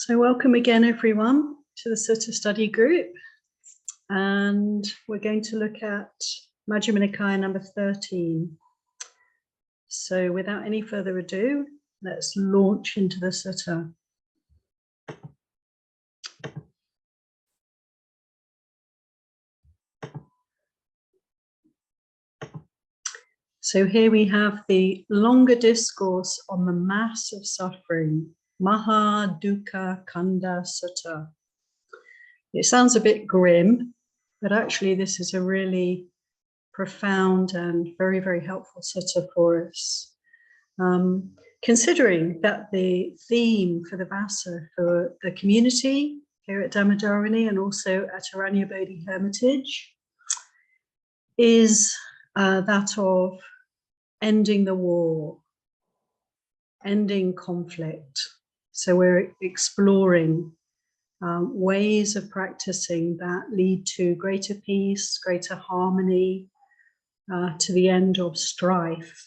So welcome again, everyone, to the Sutta study group. And we're going to look at Majjhima Nikaya number 13. So without any further ado, let's launch into the Sutta. So here we have the longer discourse on the mass of suffering, Maha Dukkha Kanda Sutta. It sounds a bit grim, but actually this is a really profound and very, very helpful sutta for us. Considering that the theme for the Vassa for the community here at Dhammadharani and also at Aranya Bodhi Hermitage is that of ending the war, ending conflict. So we're exploring ways of practicing that lead to greater peace, greater harmony, to the end of strife.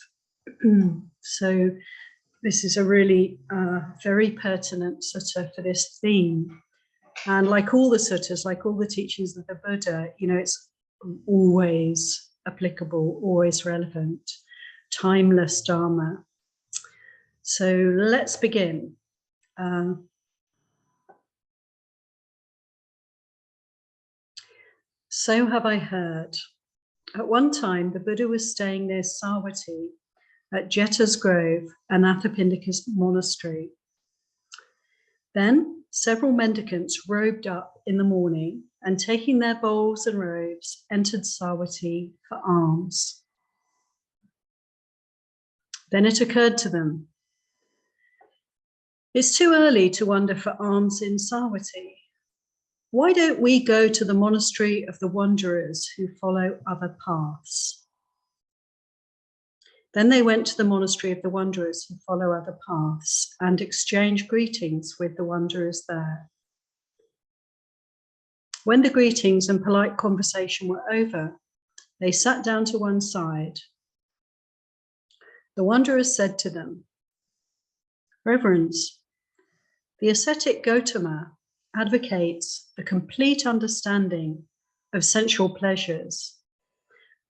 So this is a really very pertinent sutta for this theme. And like all the suttas, like all the teachings of the Buddha, you know, it's always applicable, always relevant, timeless Dharma. So let's begin. So have I heard. At one time, the Buddha was staying near Savatthi at Jeta's Grove, Anathapindika's monastery. Then several mendicants robed up in the morning and taking their bowls and robes, entered Savatthi for alms. Then it occurred to them, it's too early to wander for alms in Savatthi. Why don't we go to the monastery of the wanderers who follow other paths? Then they went to the monastery of the wanderers who follow other paths and exchanged greetings with the wanderers there. When the greetings and polite conversation were over, they sat down to one side. The wanderers said to them, Reverends, the ascetic Gautama advocates the complete understanding of sensual pleasures,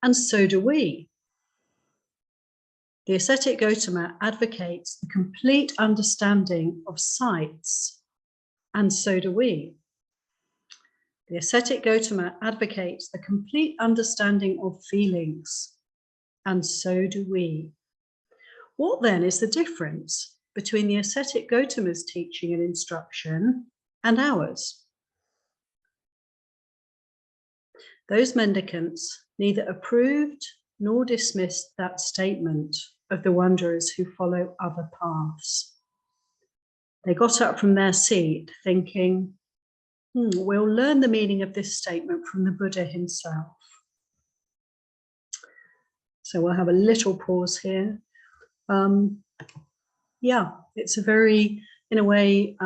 and so do we. The ascetic Gautama advocates the complete understanding of sights, and so do we. The ascetic Gautama advocates the complete understanding of feelings, and so do we. What then is the difference between the ascetic Gautama's teaching and instruction and ours? Those mendicants neither approved nor dismissed that statement of the wanderers who follow other paths. They got up from their seat thinking, we'll learn the meaning of this statement from the Buddha himself. So we'll have a little pause here. Yeah, it's a very, in a way,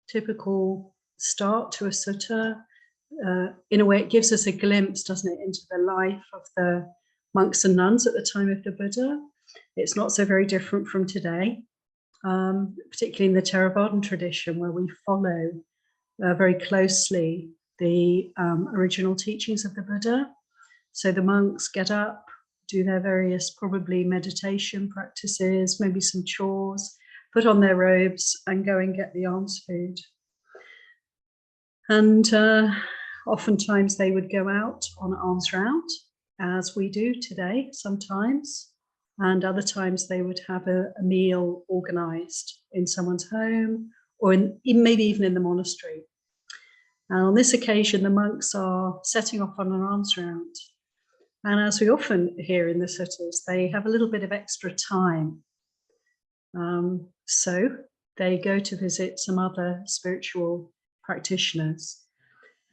typical start to a sutta. In a way, it gives us a glimpse, doesn't it, into the life of the monks and nuns at the time of the Buddha. It's not so very different from today, particularly in the Theravadan tradition, where we follow very closely the original teachings of the Buddha. So the monks get up, do their various probably meditation practices, maybe some chores, put on their robes and go and get the alms food. And oftentimes they would go out on alms round, as we do today sometimes, and other times they would have a meal organized in someone's home or maybe even in the monastery. And on this occasion, the monks are setting off on an alms round. And as we often hear in the suttas, they have a little bit of extra time. So they go to visit some other spiritual practitioners.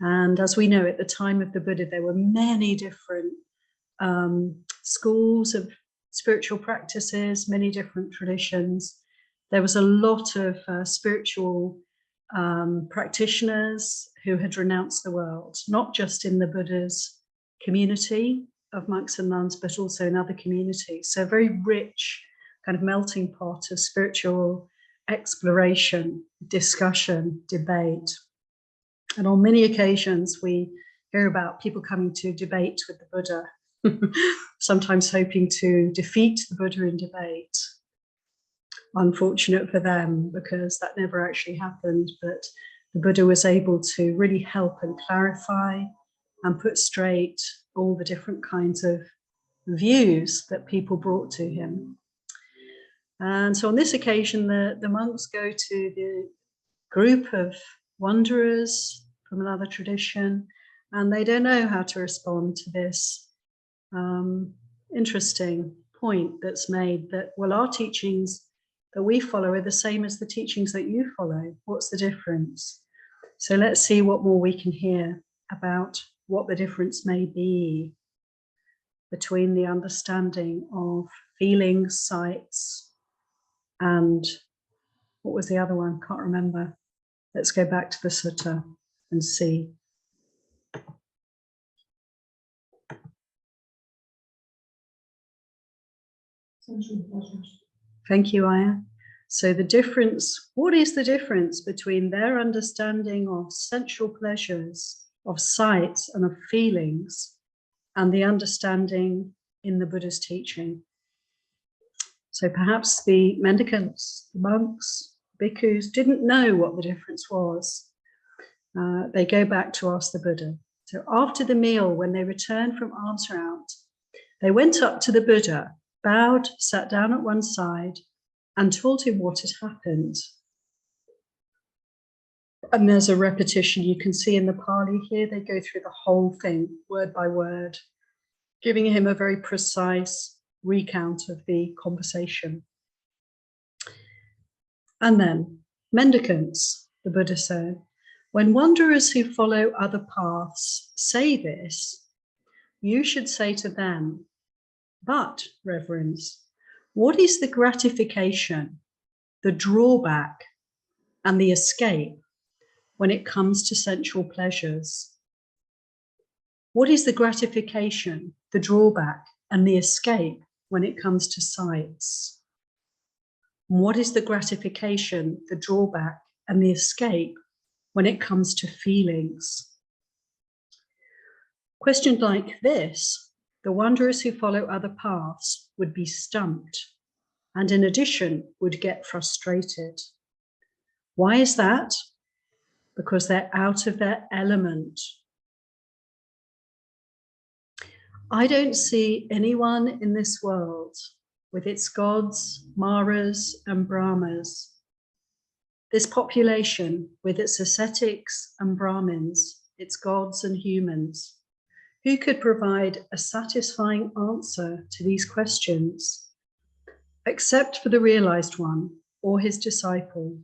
And as we know, at the time of the Buddha, there were many different schools of spiritual practices, many different traditions. There was a lot of spiritual practitioners who had renounced the world, not just in the Buddha's community of monks and nuns, but also in other communities. So a very rich kind of melting pot of spiritual exploration, discussion, debate. And on many occasions, we hear about people coming to debate with the Buddha, sometimes hoping to defeat the Buddha in debate. Unfortunate for them, because that never actually happened, but the Buddha was able to really help and clarify and put straight all the different kinds of views that people brought to him. And so on this occasion, the monks go to the group of wanderers from another tradition, and they don't know how to respond to this interesting point that's made that, well, our teachings that we follow are the same as the teachings that you follow. What's the difference? So let's see what more we can hear about what the difference may be between the understanding of feelings, sights, and what was the other one? Can't remember. Let's go back to the sutta and see. Thank you, Aya. So the difference, what is the difference between their understanding of sensual pleasures, of sights and of feelings, and the understanding in the Buddha's teaching? So perhaps the mendicants, the monks, bhikkhus didn't know what the difference was. They go back to ask the Buddha. So after the meal, when they returned from answer out, they went up to the Buddha, bowed, sat down at one side, and told him what had happened. And there's a repetition you can see in the Pali here. They go through the whole thing, word by word, giving him a very precise recount of the conversation. And then, mendicants, the Buddha said, when wanderers who follow other paths say this, you should say to them, but, reverends, what is the gratification, the drawback, and the escape when it comes to sensual pleasures? What is the gratification, the drawback, and the escape when it comes to sights? What is the gratification, the drawback, and the escape when it comes to feelings? Questioned like this, the wanderers who follow other paths would be stumped, and in addition would get frustrated. Why is that? Because they're out of their element. I don't see anyone in this world with its gods, Maras and Brahmas, this population with its ascetics and Brahmins, its gods and humans, who could provide a satisfying answer to these questions, except for the realized one or his disciple,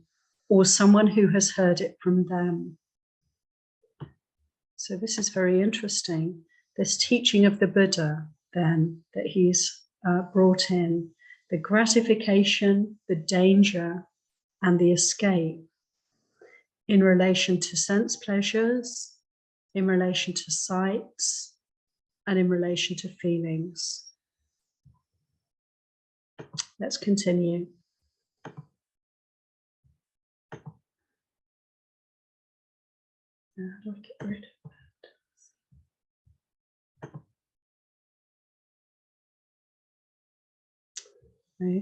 or someone who has heard it from them. So this is very interesting. This teaching of the Buddha, then, that he's brought in, the gratification, the danger, and the escape in relation to sense pleasures, in relation to sights, and in relation to feelings. Let's continue. How do I get rid of that?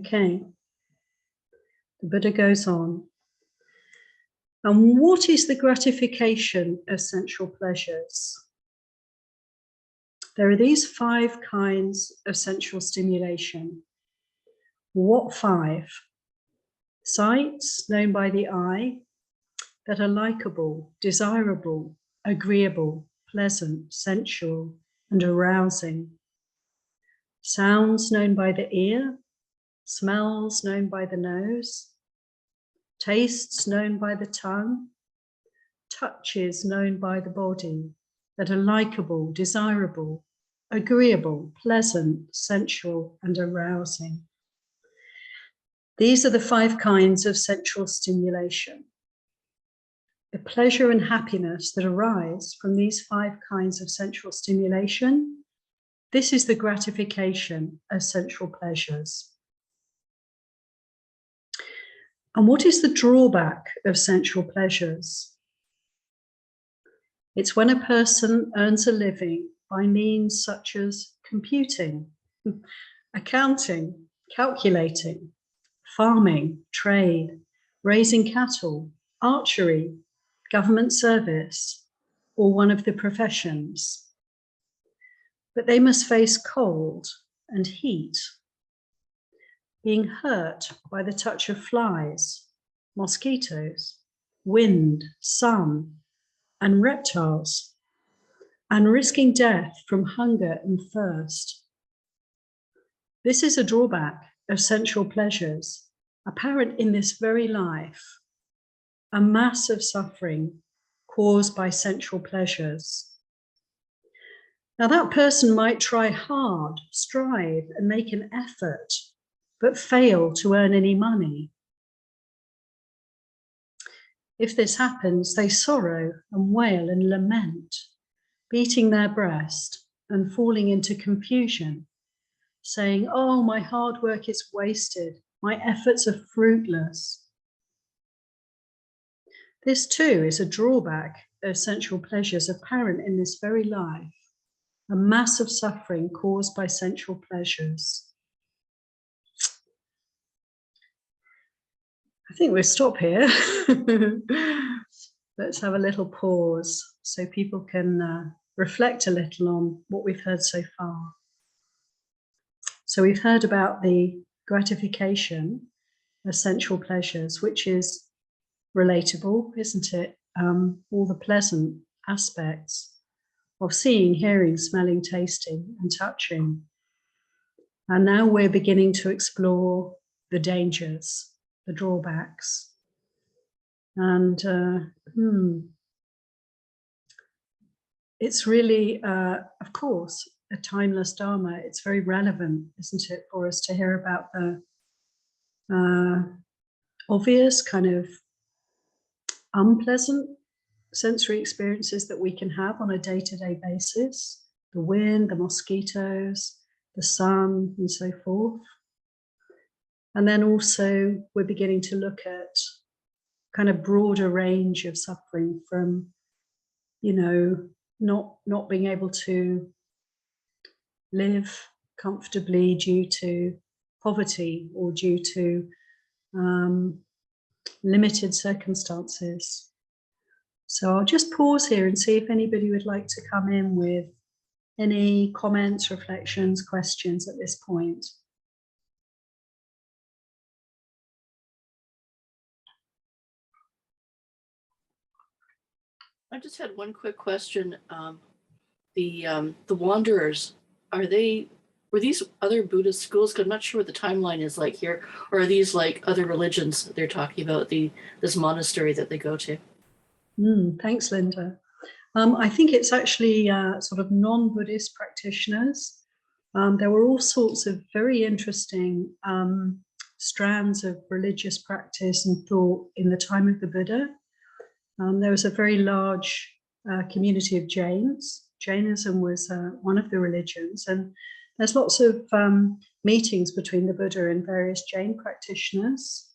Okay. The Buddha goes on. And what is the gratification of sensual pleasures? There are these 5 kinds of sensual stimulation. What 5? Sights, known by the eye, that are likable, desirable, agreeable, pleasant, sensual, and arousing. Sounds known by the ear, smells known by the nose, tastes known by the tongue, touches known by the body, that are likable, desirable, agreeable, pleasant, sensual, and arousing. These are the 5 kinds of sensual stimulation. The pleasure and happiness that arise from these 5 kinds of sensual stimulation, this is the gratification of sensual pleasures. And what is the drawback of sensual pleasures? It's when a person earns a living by means such as computing, accounting, calculating, farming, trade, raising cattle, archery, government service, or one of the professions. But they must face cold and heat, being hurt by the touch of flies, mosquitoes, wind, sun, and reptiles, and risking death from hunger and thirst. This is a drawback of sensual pleasures, apparent in this very life, a mass of suffering caused by sensual pleasures. Now, that person might try hard, strive, and make an effort, but fail to earn any money. If this happens, they sorrow and wail and lament, beating their breast and falling into confusion, saying, "Oh, my hard work is wasted. My efforts are fruitless." This too is a drawback of sensual pleasures apparent in this very life, a mass of suffering caused by sensual pleasures. I think we'll stop here. Let's have a little pause so people can reflect a little on what we've heard so far. So we've heard about the gratification of sensual pleasures, which is relatable, isn't it? All the pleasant aspects of seeing, hearing, smelling, tasting, and touching. And now we're beginning to explore the dangers, the drawbacks. And it's really, of course, a timeless Dharma. It's very relevant, isn't it, for us to hear about the obvious kind of unpleasant sensory experiences that we can have on a day-to-day basis, the wind, the mosquitoes, the sun, and so forth. And then also we're beginning to look at kind of broader range of suffering from, not being able to live comfortably due to poverty or due to limited circumstances. So I'll just pause here and see if anybody would like to come in with any comments, reflections, questions at this point. I just had one quick question. The wanderers, were these other Buddhist schools? Because I'm not sure what the timeline is like here, or are these like other religions that they're talking about? This monastery that they go to. Thanks, Linda. I think it's actually sort of non-Buddhist practitioners. There were all sorts of very interesting strands of religious practice and thought in the time of the Buddha. There was a very large community of Jains. Jainism was one of the religions, and there's lots of meetings between the Buddha and various Jain practitioners.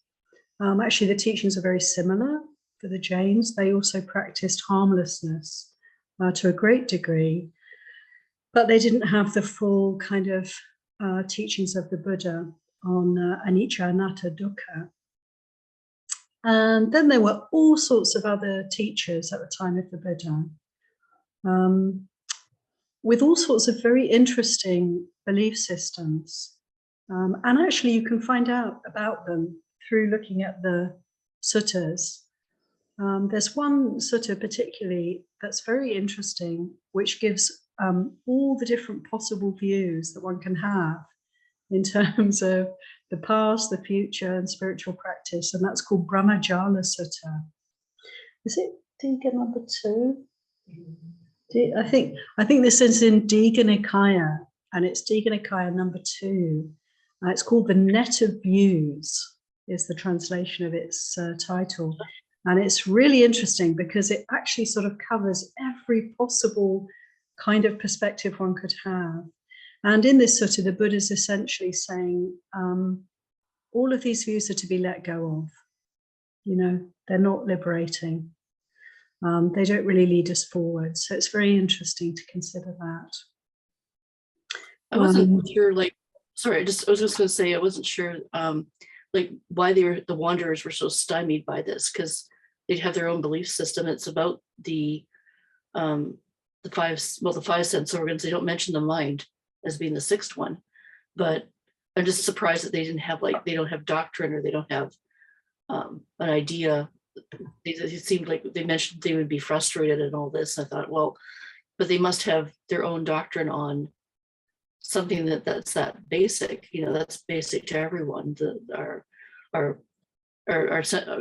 Actually, the teachings are very similar for the Jains. They also practiced harmlessness to a great degree, but they didn't have the full kind of teachings of the Buddha on anicca, anatta, dukkha. And then there were all sorts of other teachers at the time of the Buddha, with all sorts of very interesting belief systems. And actually, you can find out about them through looking at the suttas. There's one sutta particularly that's very interesting, which gives all the different possible views that one can have in terms of the past, the future, and spiritual practice, and that's called Brahmajala Sutta. Is it Diga number 2? I think this is in Diga Nikaya, and it's Diga Nikaya number 2. It's called The Net of Views, is the translation of its title. And it's really interesting because it actually sort of covers every possible kind of perspective one could have. And in this sutta, the Buddha is essentially saying all of these views are to be let go of. they're not liberating. They don't really lead us forward. So it's very interesting to consider that. I wasn't sure, like, sorry, I was just going to say, I wasn't sure, like, why the wanderers were so stymied by this, because they'd have their own belief system. It's about the five sense organs. They don't mention the mind as being the sixth one, but I'm just surprised that they don't have doctrine, or they don't have an idea. It seemed like they mentioned they would be frustrated and all this. I thought, well, but they must have their own doctrine on something that's that basic, that's basic to everyone. Our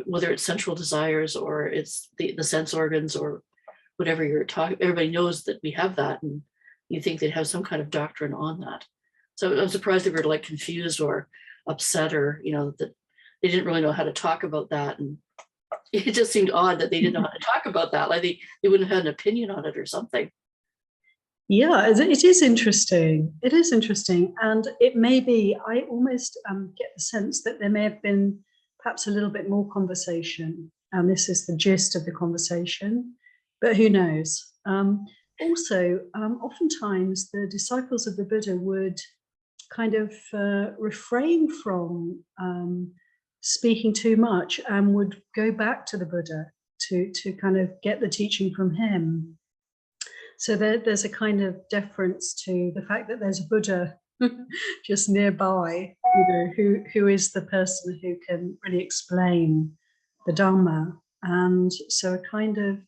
whether it's sensual desires, or it's the sense organs, or whatever you're talking. Everybody knows that we have that, and you think they'd have some kind of doctrine on that. So I'm surprised they were like confused or upset, or that they didn't really know how to talk about that. And it just seemed odd that they didn't know how to talk about that. Like they wouldn't have had an opinion on it or something. Yeah, it is interesting. It is interesting. And it may be, I almost get the sense that there may have been perhaps a little bit more conversation. And this is the gist of the conversation, but who knows? Also, oftentimes the disciples of the Buddha would kind of refrain from speaking too much, and would go back to the Buddha to kind of get the teaching from him. So there's a kind of deference to the fact that there's a Buddha just nearby, who is the person who can really explain the Dharma. And so a kind of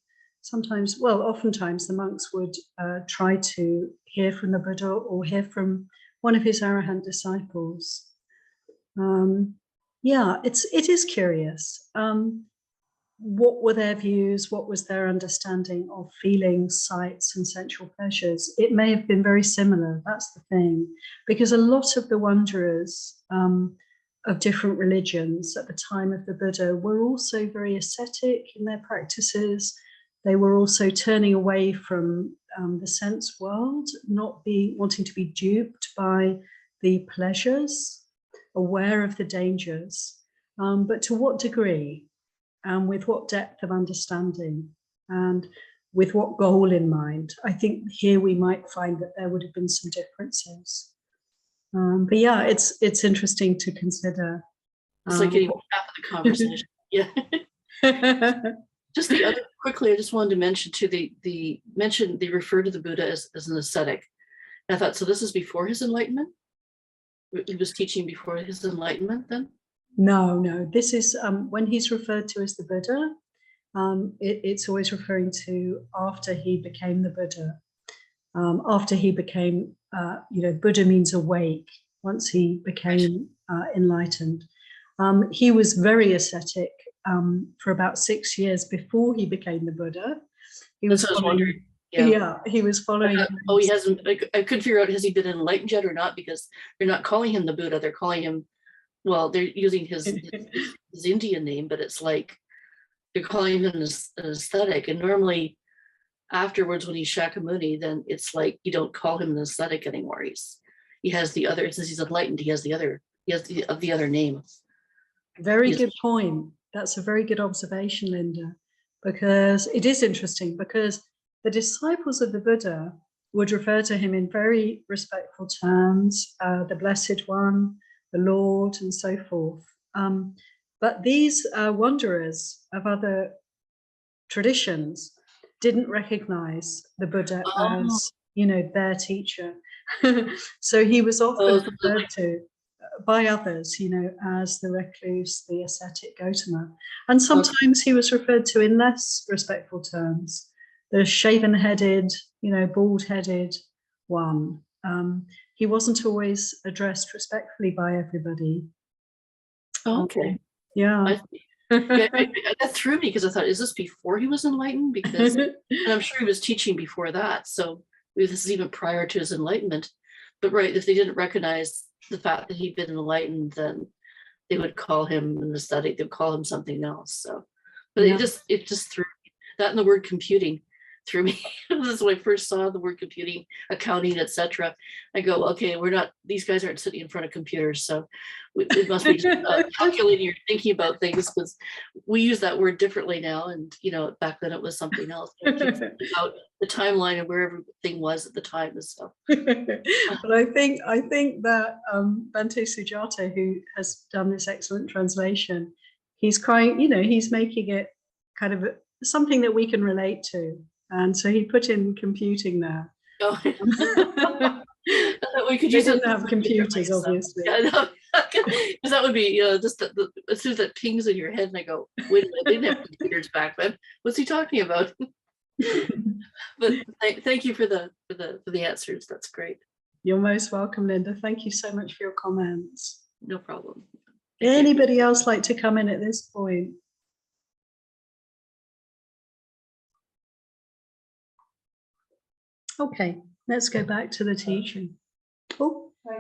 oftentimes the monks would try to hear from the Buddha, or hear from one of his arahant disciples. It is curious. What were their views? What was their understanding of feelings, sights, and sensual pleasures? It may have been very similar. That's the thing, because a lot of the wanderers of different religions at the time of the Buddha were also very ascetic in their practices. They were also turning away from the sense world, not wanting to be duped by the pleasures, aware of the dangers, but to what degree? And with what depth of understanding, and with what goal in mind? I think here we might find that there would have been some differences. But yeah, it's interesting to consider. It's like getting half of the conversation. Yeah. Just the other quickly, I just wanted to mention too. They refer to the Buddha as an ascetic. And I thought, so this is before his enlightenment. He was teaching before his enlightenment, then. No, this is when he's referred to as the Buddha, it's always referring to after he became the Buddha. After he became, Buddha means awake, once he became enlightened. He was very ascetic for about 6 years before he became the Buddha. He was following. Yeah, he was following. He hasn't. I couldn't figure out, has he been enlightened yet or not? Because they're not calling him the Buddha. They're calling him. Well, they're using his Indian name, but it's like they're calling him an ascetic. And normally afterwards, when he's Shakyamuni, then it's like you don't call him an ascetic anymore. He has the other, since he's enlightened, he has the other name. Very good point. That's a very good observation, Linda, because it is interesting, because the disciples of the Buddha would refer to him in very respectful terms, the Blessed One, the Lord, and so forth. But these wanderers of other traditions didn't recognize the Buddha as, their teacher. So he was often referred to by others, as the recluse, the ascetic Gautama. And sometimes he was referred to in less respectful terms, the shaven-headed, bald-headed one. He wasn't always addressed respectfully by everybody. Okay. Yeah. That threw me, because I thought, is this before he was enlightened? Because and I'm sure he was teaching before that. So this is even prior to his enlightenment. But right, if they didn't recognize the fact that he'd been enlightened, then they would call him an ascetic. They'd call him something else. So, but it just threw me. That and the word computing. threw me. This is when I first saw the word computing, accounting, etc. I go, okay, these guys aren't sitting in front of computers, so it must be just calculating or thinking about things, because we use that word differently now, and back then it was something else. About the timeline of where everything was at the time and stuff. But I think that Bhante Sujata, who has done this excellent translation, he's making it kind of something that we can relate to, and so he put in computing there. Oh. We could They use didn't it have computers, so. obviously. Yeah, I know. Because that would be just as soon as that pings in your head, and I go, wait a minute, they didn't have computers back then. What's he talking about? But thank you for the answers. That's great. You're most welcome, Linda. Thank you so much for your comments. No problem. Anybody else like to come in at this point? Okay, let's go back to the teaching. Oh, I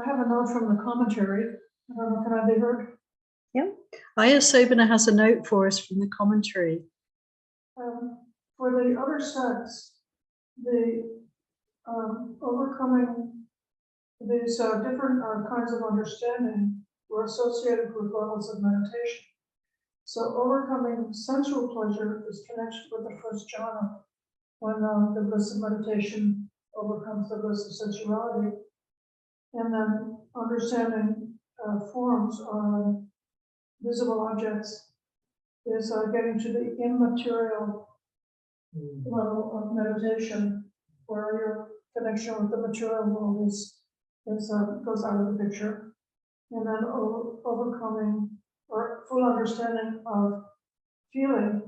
have a note from the commentary. I don't know, can I be heard? yeah. Aya Sobana has a note for us from the commentary. For the other sects, the overcoming these different kinds of understanding were associated with levels of meditation. So overcoming sensual pleasure is connected with the first jhana, when the bliss of meditation overcomes the bliss of sensuality. And then understanding forms on visible objects is getting to the immaterial level of meditation, where your connection with the material world goes out of the picture. And then overcoming or full understanding of feeling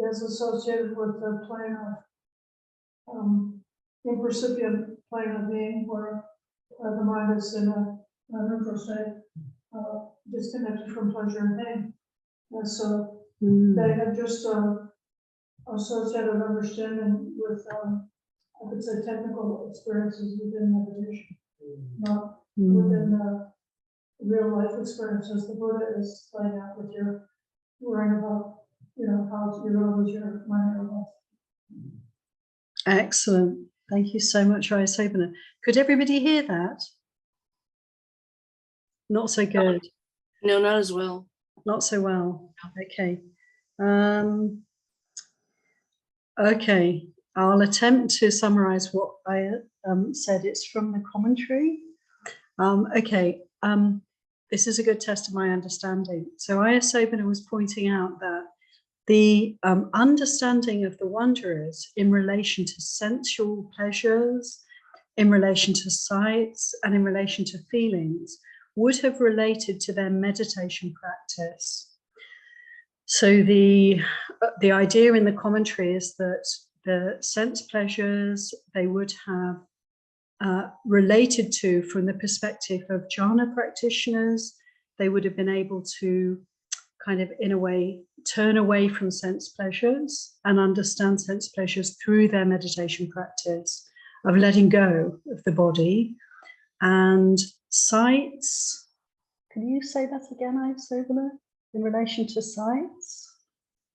is associated with the plane of impercipient plane of being, where the mind is in a neutral state, disconnected from pleasure and pain. And so they have just associated understanding with, I could say, technical experiences within meditation, not within real life experiences. The Buddha is playing out with your worrying about, how you're going to lose your money or health. Excellent. Thank you so much, Aya Sobana. Could everybody hear that? Not so good. No, not as well. Not so well. Okay. Okay. I'll attempt to summarize what I said. It's from the commentary. Okay. This is a good test of my understanding. So Aya Sobana was pointing out that the understanding of the wanderers in relation to sensual pleasures, in relation to sights, and in relation to feelings would have related to their meditation practice. So the idea in the commentary is that the sense pleasures they would have related to from the perspective of jhana practitioners. They would have been able to kind of, in a way, turn away from sense pleasures and understand sense pleasures through their meditation practice of letting go of the body. And sights, can you say that again, Aya Sobana, in relation to sights?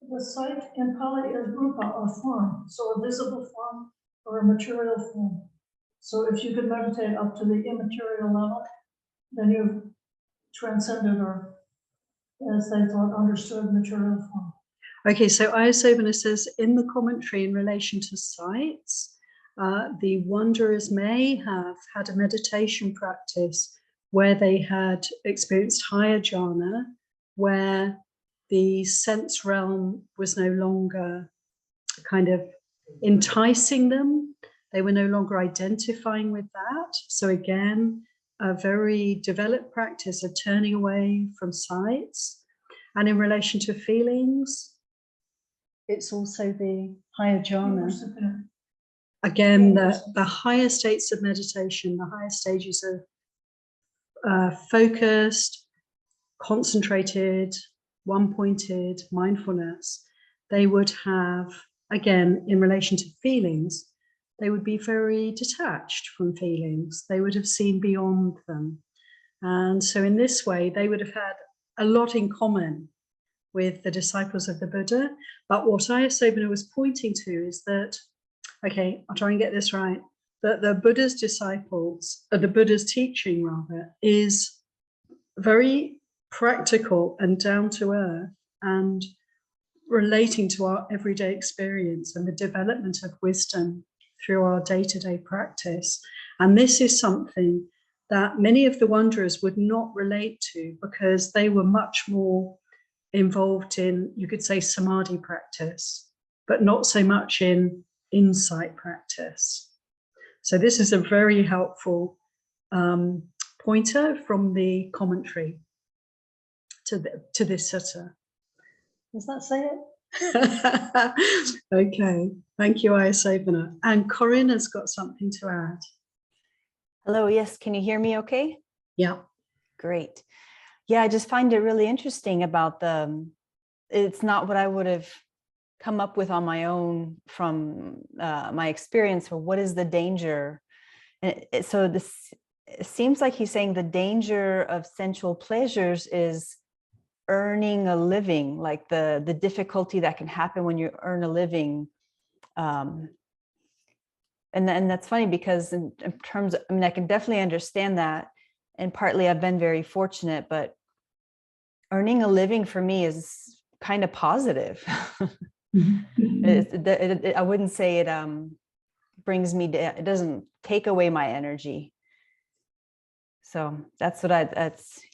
The sight in Pali is rupa, or form, so a visible form or a material form. So if you could meditate up to the immaterial level, then you've transcended, or as they thought, understood material form. Okay, so Aya Sobana says in the commentary in relation to sights, the wanderers may have had a meditation practice where they had experienced higher jhana, where the sense realm was no longer kind of enticing them. They were no longer identifying with that. So again, a very developed practice of turning away from sights. And in relation to feelings, it's also the higher jhana. Again, the higher states of meditation, the higher stages of focused, concentrated, one-pointed mindfulness, they would have, again, in relation to feelings, they would be very detached from feelings. They would have seen beyond them. And so in this way, they would have had a lot in common with the disciples of the Buddha. But what Ayasobana was pointing to is that, okay, I'll try and get this right, that the Buddha's disciples, or the Buddha's teaching rather, is very practical and down to earth and relating to our everyday experience and the development of wisdom through our day-to-day practice. And this is something that many of the wanderers would not relate to because they were much more involved in, you could say, samadhi practice, but not so much in insight practice. So this is a very helpful pointer from the commentary to this sutta. Does that say it? Okay, thank you, Ayasobana. And Corinna's got something to add. Hello, yes, can you hear me okay? Yeah. Great. Yeah, I just find it really interesting about it's not what I would have come up with on my own from my experience, or what is the danger? And so this, it seems like he's saying the danger of sensual pleasures is earning a living, like the difficulty that can happen when you earn a living. And that's funny because in terms of, I mean, I can definitely understand that. And partly I've been very fortunate, but earning a living for me is kind of positive. I wouldn't say it brings me, it doesn't take away my energy. So that's what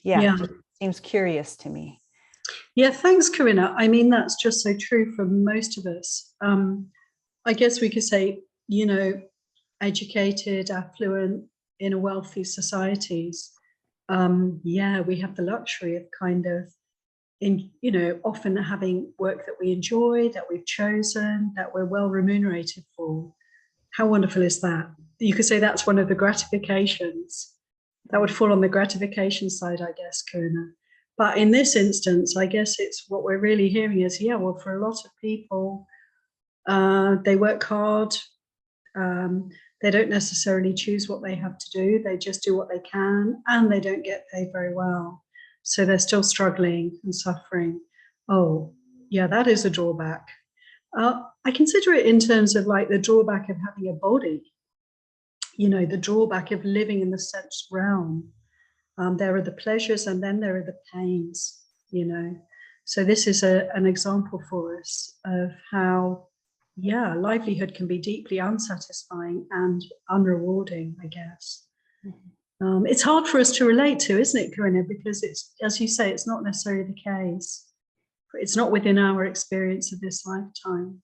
yeah. It seems curious to me. Yeah, thanks, Corinna. I mean, that's just so true for most of us. I guess we could say, you know, educated, affluent, in a wealthy societies, yeah, we have the luxury of kind of, you know, often having work that we enjoy, that we've chosen, that we're well remunerated for. How wonderful is that? You could say that's one of the gratifications. That would fall on the gratification side, I guess, Corinna. But in this instance, I guess it's what we're really hearing is, yeah, well, for a lot of people, they work hard. They don't necessarily choose what they have to do. They just do what they can, and they don't get paid very well. So they're still struggling and suffering. Oh, yeah, that is a drawback. I consider it in terms of like the drawback of having a body, you know, the drawback of living in the sense realm. There are the pleasures and then there are the pains, you know. So this is an example for us of how, yeah, livelihood can be deeply unsatisfying and unrewarding, I guess. It's hard for us to relate to, isn't it, Corinna? Because it's, as you say, it's not necessarily the case. It's not within our experience of this lifetime.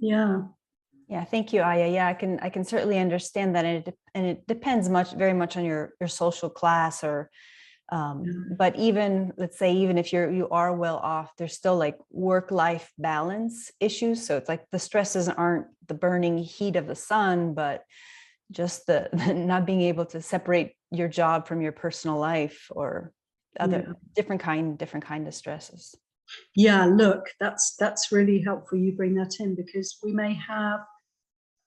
Yeah. Yeah, thank you, Aya. Yeah, I can certainly understand that, and it depends very much on your social class, or but even, let's say, even if you are well off, there's still like work-life balance issues. So it's like the stresses aren't the burning heat of the sun, but just the not being able to separate your job from your personal life, or other different kind of stresses. Yeah, look, that's really helpful you bring that in, because we may have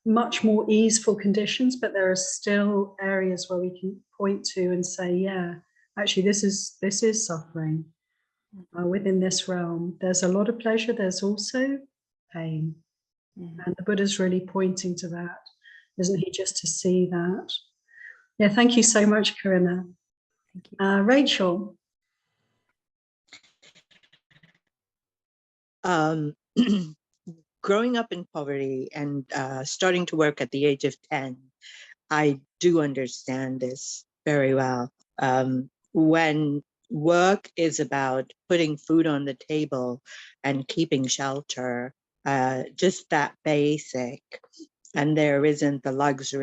much more easeful conditions, but there are still areas where we can point to and say, yeah, actually this is suffering within this realm. There's a lot of pleasure, there's also pain. And the Buddha's really pointing to that, isn't he, just to see that. Yeah, thank you so much, Corinna. Thank you. Rachel. Growing up in poverty and starting to work at the age of 10, I do understand this very well. When work is about putting food on the table and keeping shelter, just that basic, and there isn't the luxury.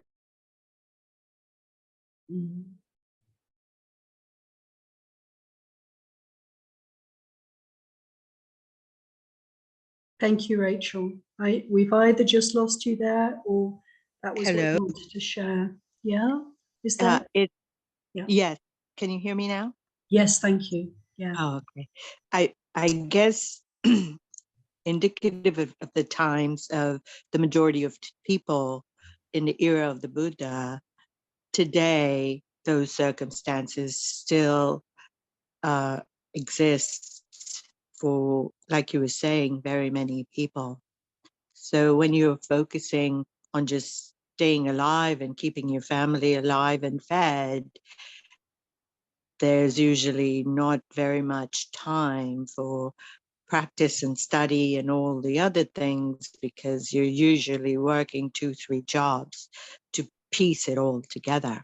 Thank you, Rachel. We've either just lost you there, or that was Hello? what you wanted to share. Yeah, is that? Yeah. Yes. Can you hear me now? Yes, thank you. Yeah. Oh, okay. I guess indicative of the times of the majority of people in the era of the Buddha, today those circumstances still exist for, like you were saying, very many people. So when you're focusing on just staying alive and keeping your family alive and fed, there's usually not very much time for practice and study and all the other things, because you're usually working 2-3 jobs to piece it all together.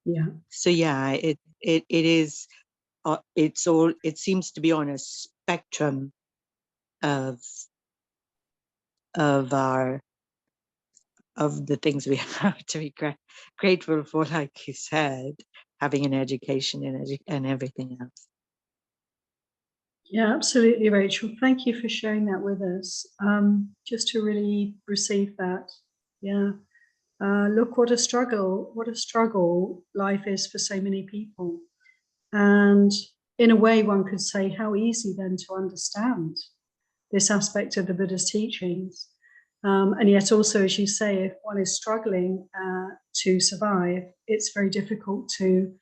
Yeah. So yeah, it is, it seems to be on a spectrum of our, of the things we have to be grateful for, like you said, having an education and everything else. Yeah, absolutely, Rachel. Thank you for sharing that with us. Just to really receive that. Yeah. Look, what a struggle life is for so many people. And in a way, one could say, how easy then to understand this aspect of the Buddha's teachings. And yet also, as you say, if one is struggling to survive, it's very difficult to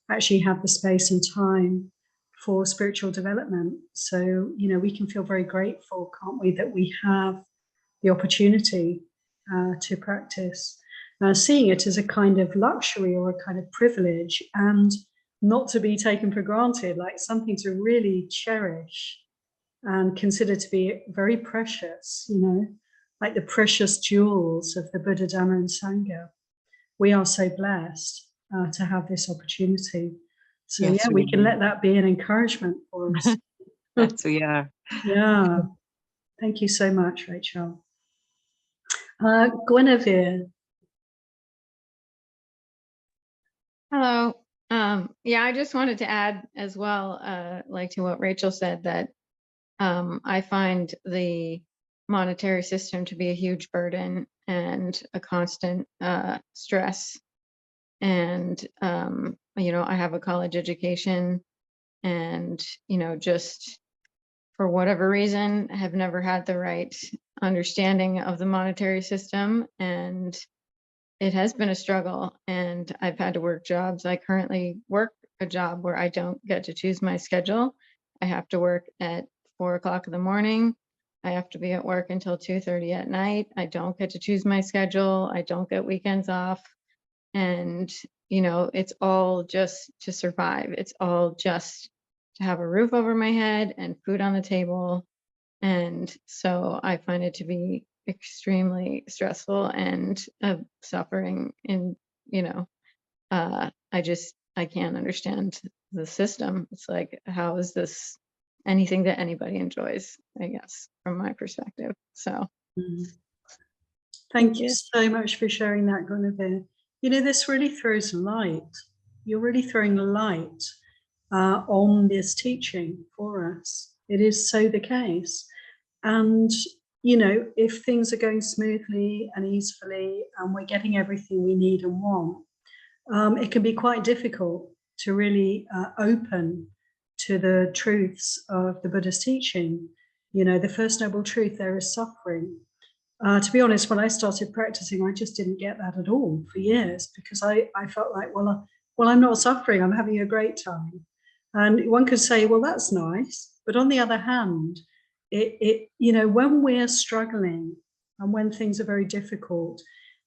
actually have the space and time for spiritual development. So, you know, we can feel very grateful, can't we, that we have the opportunity to practice, seeing it as a kind of luxury or a kind of privilege, and not to be taken for granted, like something to really cherish and consider to be very precious, you know, like the precious jewels of the Buddha, Dhamma, and Sangha. We are so blessed to have this opportunity. So Yes, yeah, we can let that be an encouragement for us. Yes, we are. Yeah. Thank you so much, Rachel. Guinevere. Hello. Yeah, I just wanted to add as well, like to what Rachel said, that I find the monetary system to be a huge burden and a constant stress. And, you know, I have a college education and, you know, just for whatever reason, have never had the right understanding of the monetary system. And it has been a struggle, and I've had to work jobs. I currently work a job where I don't get to choose my schedule. I have to work at 4 o'clock in the morning. I have to be at work until 2:30 at night. I don't get to choose my schedule. I don't get weekends off. And, you know, it's all just to survive. It's all just to have a roof over my head and food on the table. And so I find it to be extremely stressful and suffering. And, you know, I can't understand the system. It's like, how is this anything that anybody enjoys, I guess, from my perspective. So Thank you so much for sharing that, Guinevere. You know, this really throws light. You're really throwing light on this teaching for us. It is so the case. And, you know, if things are going smoothly and easily and we're getting everything we need and want, it can be quite difficult to really open to the truths of the Buddha's teaching. You know, the first noble truth there is suffering. To be honest, when I started practicing, I just didn't get that at all for years, because I felt like, well, I'm not suffering, I'm having a great time. And one could say, well, that's nice. But on the other hand, you know, when we're struggling and when things are very difficult,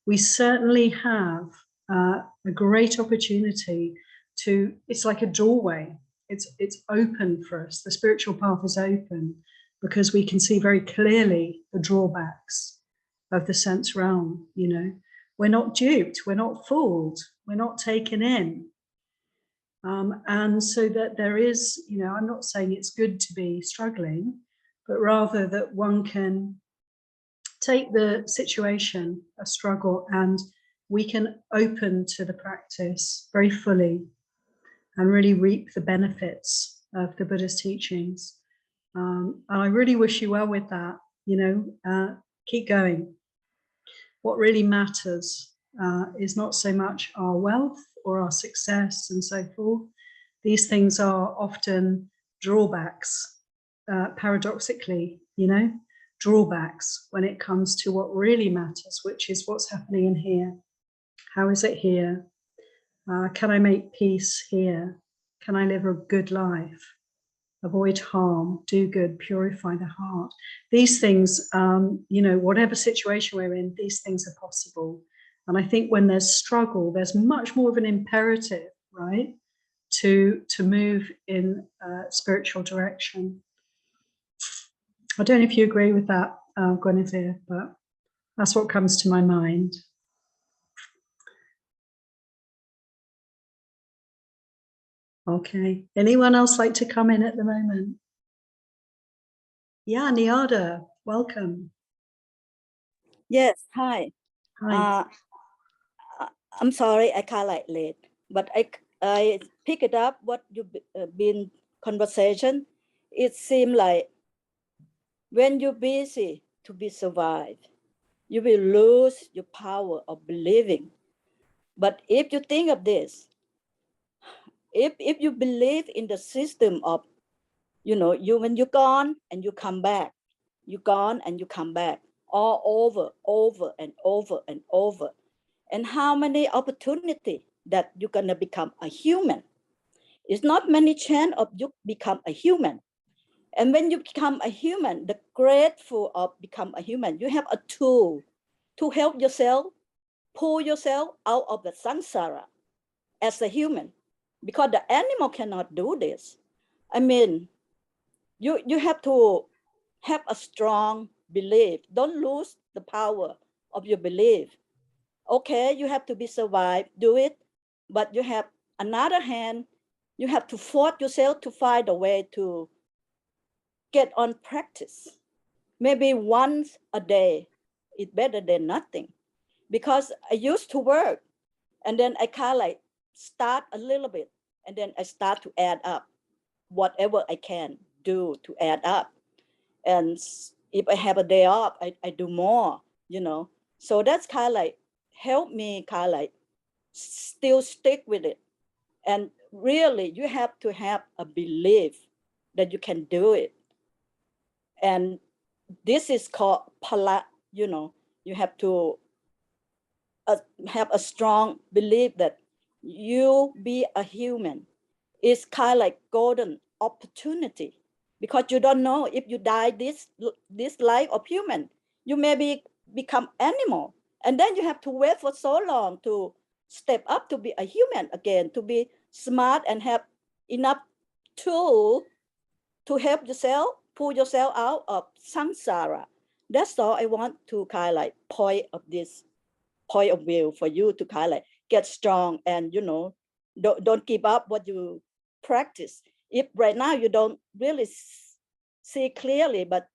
we certainly have a great opportunity to, it's like a doorway. It's open for us. The spiritual path is open because we can see very clearly the drawbacks of the sense realm. You know, we're not duped, we're not fooled, we're not taken in. And so that there is, you know, I'm not saying it's good to be struggling, but rather that one can take the situation, a struggle, and we can open to the practice very fully and really reap the benefits of the Buddha's teachings. And I really wish you well with that. You know, keep going. What really matters is not so much our wealth or our success and so forth. These things are often drawbacks, paradoxically, you know, drawbacks when it comes to what really matters, which is what's happening in here. How is it here? Can I make peace here? Can I live a good life? avoid harm, do good, purify the heart. These things, you know, whatever situation we're in, these things are possible. And I think when there's struggle, there's much more of an imperative, right, to move in a spiritual direction. I don't know if you agree with that, Guinevere, but that's what comes to my mind. Okay. Anyone else like to come in at the moment? Yeah, Niada, welcome. Yes, hi. Hi. I'm sorry, I kind of late, but I pick it up what you've been conversation. It seemed like when you're busy to be survived, you will lose your power of believing. But if you think of this, if you believe in the system of, you know, you when you're gone and you come back, you're gone and you come back, all over and over and over. And how many opportunity that you're gonna become a human. It's not many chance of you become a human. And when you become a human, the grateful of become a human, you have a tool to help yourself, pull yourself out of the samsara as a human, because the animal cannot do this. I mean, you have to have a strong belief. Don't lose the power of your belief. Okay, you have to be survived, do it, but you have another hand, you have to force yourself to find a way to get on practice. Maybe once a day is better than nothing. Because I used to work and then I kind of like start a little bit and then I start to add up whatever I can do to add up. And if I have a day off, I do more, you know. So that's kind of like help me kind of like still stick with it. And really, you have to have a belief that you can do it. And this is called pala, you know, you have to have a strong belief that you be a human. It's kind of like golden opportunity, because you don't know if you die this life of human, you maybe become animal, and then you have to wait for so long to step up to be a human again, to be smart and have enough tool to help yourself pull yourself out of samsara. That's all I want to kind of like point of this point of view for you to kind of like get strong and, you know, don't give up what you practice. If right now you don't really see clearly, but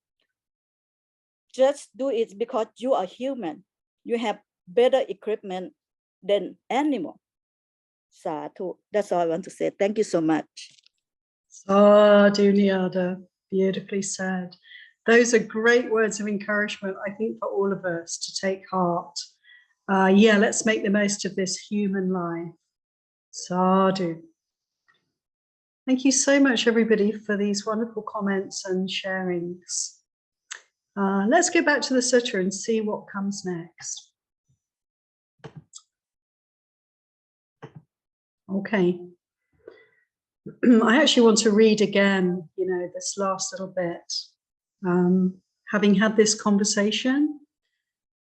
just do it because you are human. You have better equipment than animal. Sadhu. That's all I want to say. Thank you so much. Sadhu, Niada, beautifully said. Those are great words of encouragement, I think, for all of us to take heart. Yeah, let's make the most of this human life. Sadhu. Thank you so much, everybody, for these wonderful comments and sharings. Let's go back to the sutta and see what comes next. Okay. I actually want to read again, you know, this last little bit. Having had this conversation,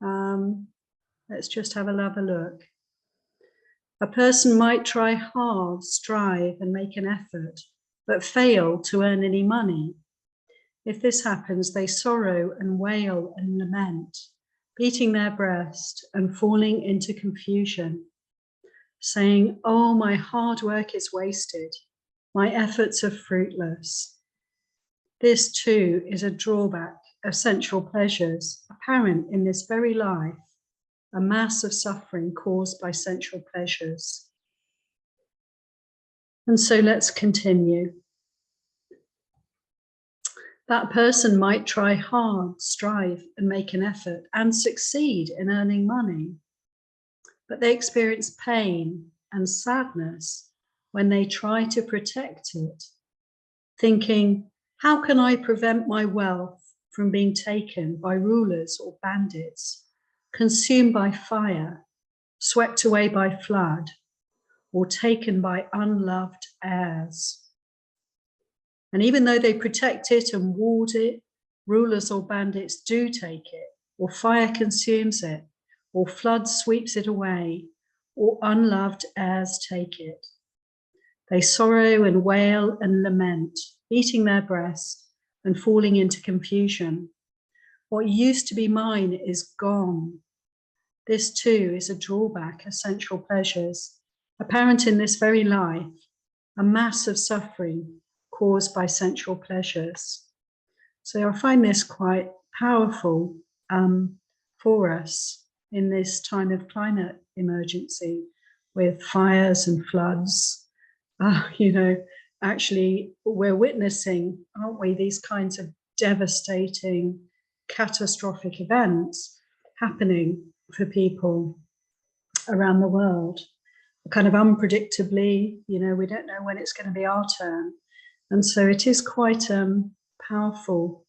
let's just have a look. A person might try hard, strive, and make an effort, but fail to earn any money. If this happens, they sorrow and wail and lament, beating their breast and falling into confusion, saying, "Oh, my hard work is wasted. My efforts are fruitless." This too is a drawback of sensual pleasures apparent in this very life, a mass of suffering caused by sensual pleasures. And so let's continue. That person might try hard, strive, and make an effort and succeed in earning money, but they experience pain and sadness when they try to protect it, thinking, how can I prevent my wealth from being taken by rulers or bandits, consumed by fire, swept away by flood, or taken by unloved heirs? And even though they protect it and ward it, rulers or bandits do take it, or fire consumes it, or flood sweeps it away, or unloved heirs take it. They sorrow and wail and lament, beating their breast and falling into confusion. What used to be mine is gone. This too is a drawback of sensual pleasures, apparent in this very life, a mass of suffering caused by sensual pleasures. So I find this quite powerful for us in this time of climate emergency with fires and floods. Actually, we're witnessing, aren't we, these kinds of devastating, catastrophic events happening for people around the world, kind of unpredictably. We don't know when it's going to be our turn. And so it is quite powerful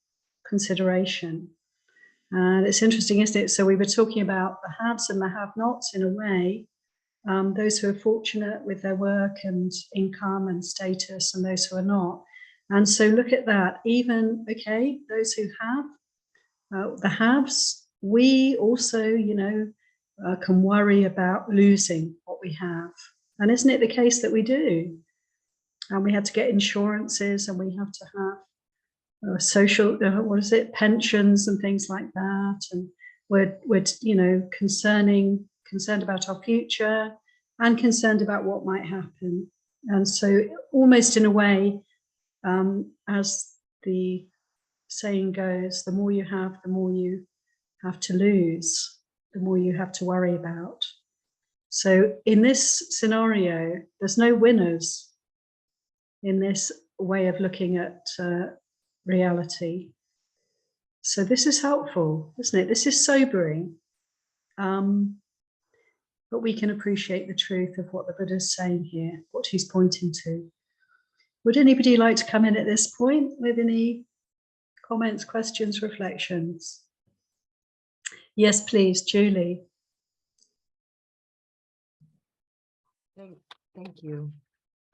consideration. And it's interesting, isn't it? So we were talking about the haves and the have-nots in a way, those who are fortunate with their work and income and status, and those who are not. And so look at that. Even, okay, those who have the haves, we also, can worry about losing what we have. And isn't it the case that we do? And we have to get insurances, and we have to have social, pensions and things like that. And we're concerned about our future and concerned about what might happen. And so almost in a way, as the saying goes, the more you have, the more you have to lose, the more you have to worry about. So in this scenario, there's no winners in this way of looking at reality. So this is helpful, isn't it? This is sobering. But we can appreciate the truth of what the Buddha is saying here, what he's pointing to. Would anybody like to come in at this point with any comments, questions, reflections? Yes, please, Julie. Thank you.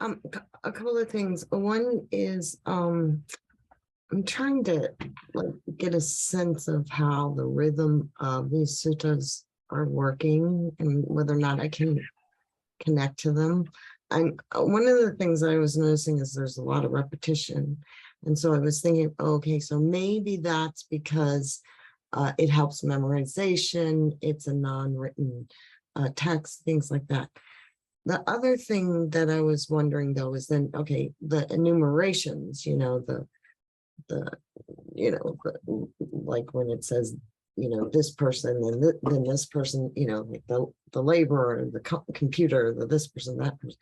A couple of things. One is I'm trying to get a sense of how the rhythm of these suttas are working and whether or not I can connect to them. One of the things I was noticing is there's a lot of repetition. And so I was thinking, okay, so maybe that's because it helps memorization. It's a non-written text, things like that. The other thing that I was wondering though is then, okay, the enumerations, like when it says, this person and then this person, like the laborer, the computer, this person, that person.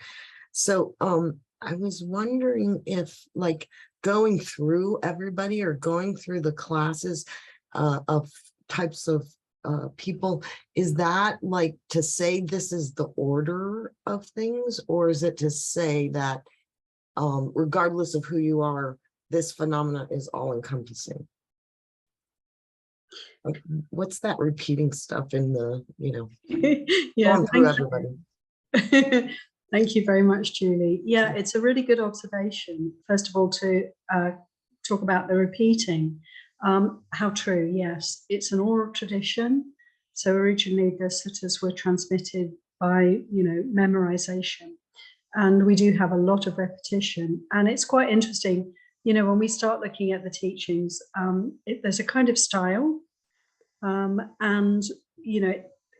So I was wondering if like going through everybody or going through the classes of types of people, is that like to say this is the order of things, or is it to say that regardless of who you are, this phenomena is all encompassing? Like, what's that repeating stuff in the, Yeah, going through everybody? Thank you very much, Julie. Yeah, it's a really good observation. First of all, to talk about the repeating. How true, yes. It's an oral tradition. So originally the suttas were transmitted by, memorization. And we do have a lot of repetition. And it's quite interesting, when we start looking at the teachings, there's a kind of style. And,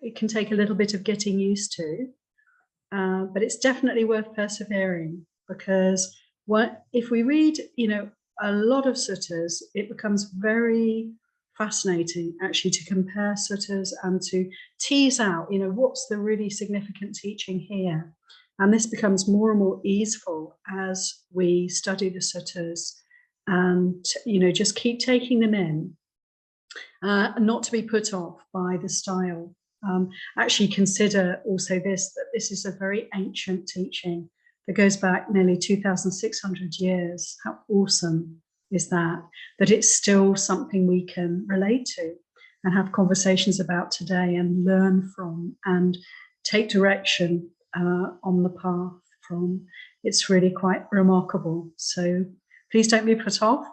it can take a little bit of getting used to. But it's definitely worth persevering, because if we read, a lot of suttas, it becomes very fascinating actually to compare suttas and to tease out, what's the really significant teaching here. And this becomes more and more easeful as we study the suttas and, just keep taking them in, not to be put off by the style. Actually consider also that this is a very ancient teaching that goes back nearly 2,600 years. How awesome is that it's still something we can relate to and have conversations about today and learn from and take direction on the path from. It's really quite remarkable. So please don't be put off.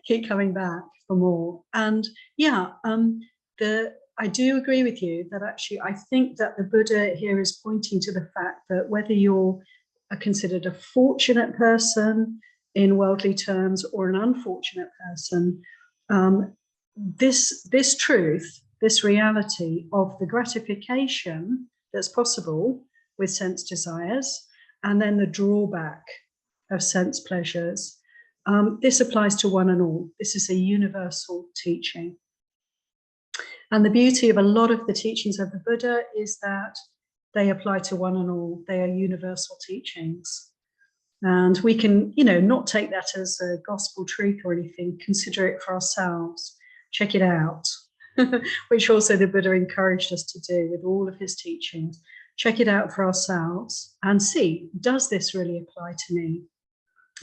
Keep coming back for more. And yeah, I do agree with you that actually I think that the Buddha here is pointing to the fact that whether you're considered a fortunate person in worldly terms or an unfortunate person, this truth, this reality of the gratification that's possible with sense desires, and then the drawback of sense pleasures, this applies to one and all. This is a universal teaching. And the beauty of a lot of the teachings of the Buddha is that they apply to one and all. They are universal teachings. And we can, not take that as a gospel truth or anything, consider it for ourselves, check it out, which also the Buddha encouraged us to do with all of his teachings. Check it out for ourselves and see, does this really apply to me?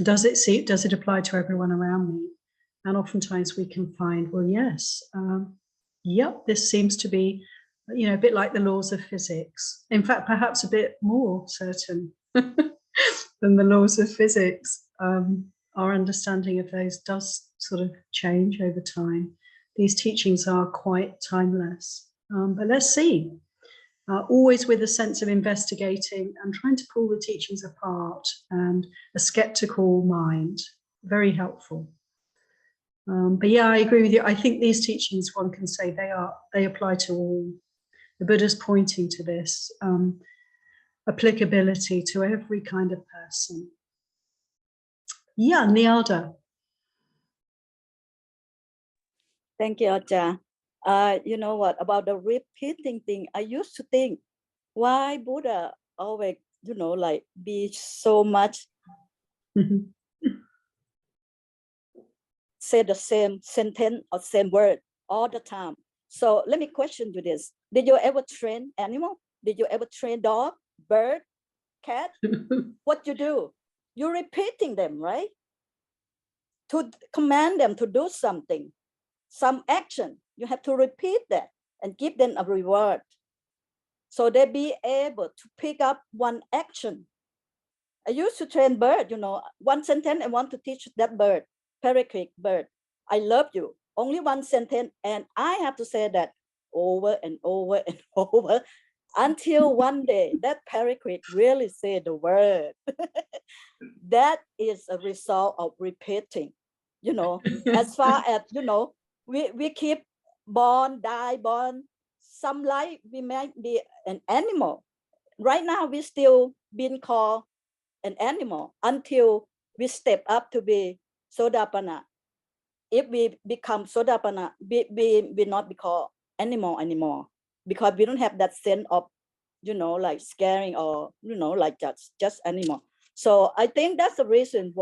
Does it apply to everyone around me? And oftentimes we can find, well, yes, yep, this seems to be, a bit like the laws of physics. In fact, perhaps a bit more certain than the laws of physics. Our understanding of those does sort of change over time. These teachings are quite timeless. But let's see. Always with a sense of investigating and trying to pull the teachings apart, and a skeptical mind, very helpful. But yeah, I agree with you. I think these teachings, one can say they apply to all. The Buddha's pointing to this applicability to every kind of person. Yeah, Niada. Thank you, Aja. You know what, about the repeating thing, I used to think, why Buddha always, be so much say the same sentence or same word all the time. So let me question you this. Did you ever train animal? Did you ever train dog, bird, cat? What you do? You're repeating them, right? To command them to do something, some action, you have to repeat that and give them a reward. So they be able to pick up one action. I used to train bird, one sentence I want to teach that bird, parakeet bird, I love you. Only one sentence, and I have to say that over and over and over until one day that parakeet really say the word. That is a result of repeating, as far as, we keep born, die, born. Some life we might be an animal. Right now we still being called an animal until we step up to be Sodapanna. If we become Sodapanna, we not be called animal anymore, because we don't have that sense of, like scaring or, like just animal. So I think that's the reason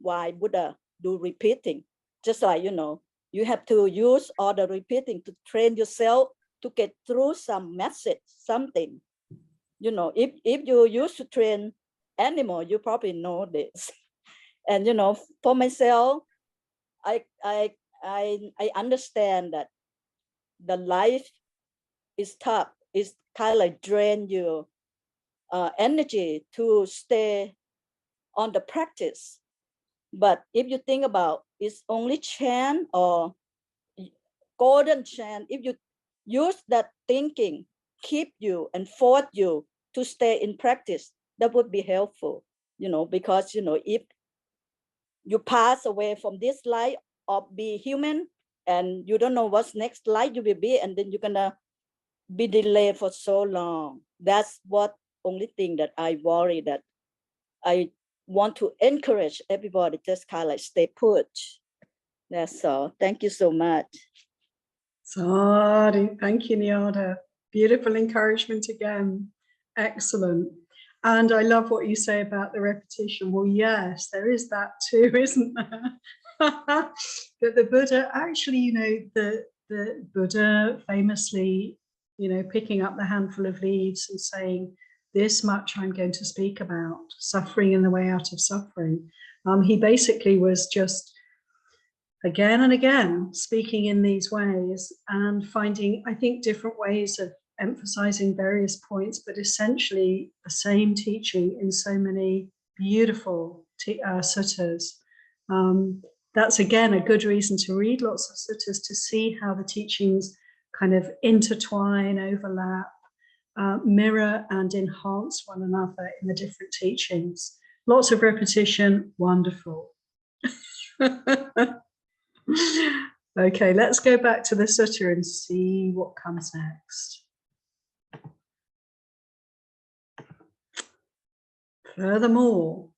why Buddha do repeating. Just like, you have to use all the repeating to train yourself to get through some message, something. If you used to train animal, you probably know this. And, for myself, I understand that the life is tough. It's kind of like drain your energy to stay on the practice. But if you think about it's only chance or golden chance, if you use that thinking, keep you and force you to stay in practice, that would be helpful, because, if you pass away from this life of be human and you don't know what's next life you will be, and then you're gonna be delayed for so long. That's what only thing that I worry, that I want to encourage everybody just kind of like stay put. That's all. Thank you so much. Sorry, thank you, Niada. Beautiful encouragement again. Excellent. And I love what you say about the repetition. Well, yes, there is that too, isn't there? That the Buddha actually, the Buddha famously, picking up the handful of leaves and saying, this much I'm going to speak about, suffering and the way out of suffering. He basically was just again and again speaking in these ways and finding, I think, different ways of emphasizing various points, but essentially the same teaching in so many beautiful suttas. That's again a good reason to read lots of suttas, to see how the teachings kind of intertwine, overlap, mirror and enhance one another in the different teachings. Lots of repetition, wonderful. Okay, let's go back to the sutta and see what comes next. Furthermore,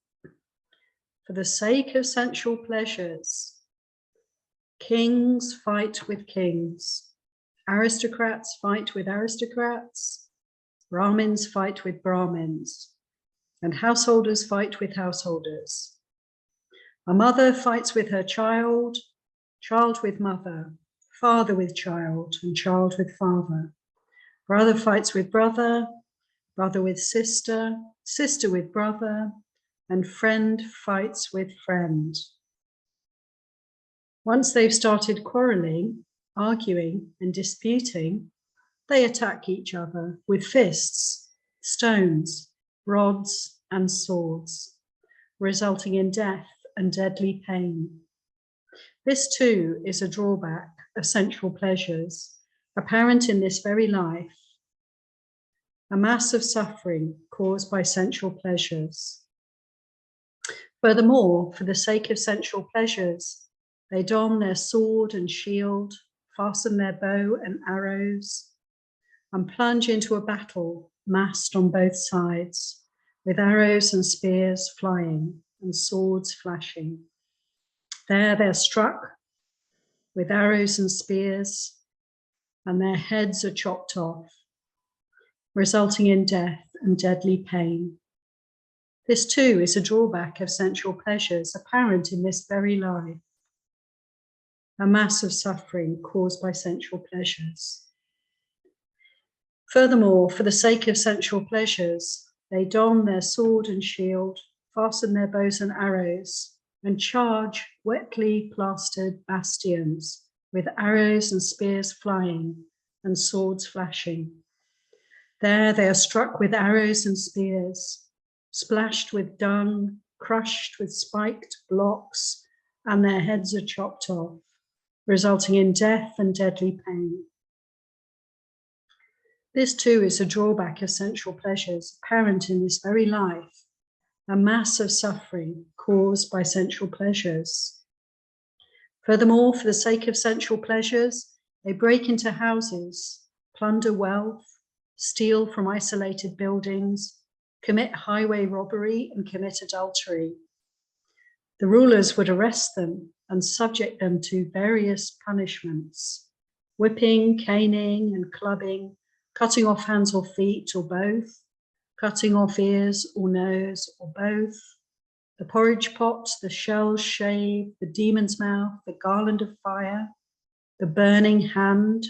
for the sake of sensual pleasures, kings fight with kings, aristocrats fight with aristocrats, Brahmins fight with Brahmins, and householders fight with householders. A mother fights with her child, child with mother, father with child, and child with father. Brother fights with brother, brother with sister, sister with brother, and friend fights with friend. Once they've started quarreling, arguing, and disputing, they attack each other with fists, stones, rods, and swords, resulting in death and deadly pain. This too is a drawback of sensual pleasures, apparent in this very life, a mass of suffering caused by sensual pleasures. Furthermore, for the sake of sensual pleasures, they don their sword and shield, fasten their bow and arrows, and plunge into a battle massed on both sides, with arrows and spears flying and swords flashing. There they're struck with arrows and spears, and their heads are chopped off, resulting in death and deadly pain. This too is a drawback of sensual pleasures, apparent in this very life, a mass of suffering caused by sensual pleasures. Furthermore, for the sake of sensual pleasures, they don their sword and shield, fasten their bows and arrows, and charge wetly plastered bastions with arrows and spears flying and swords flashing. There they are struck with arrows and spears, splashed with dung, crushed with spiked blocks, and their heads are chopped off, resulting in death and deadly pain. This too is a drawback of sensual pleasures, apparent in this very life, a mass of suffering caused by sensual pleasures. Furthermore, for the sake of sensual pleasures, they break into houses, plunder wealth, steal from isolated buildings, commit highway robbery, and commit adultery. The rulers would arrest them and subject them to various punishments, whipping, caning, and clubbing, cutting off hands or feet, or both, cutting off ears or nose, or both, the porridge pot, the shell shave, the demon's mouth, the garland of fire, the burning hand,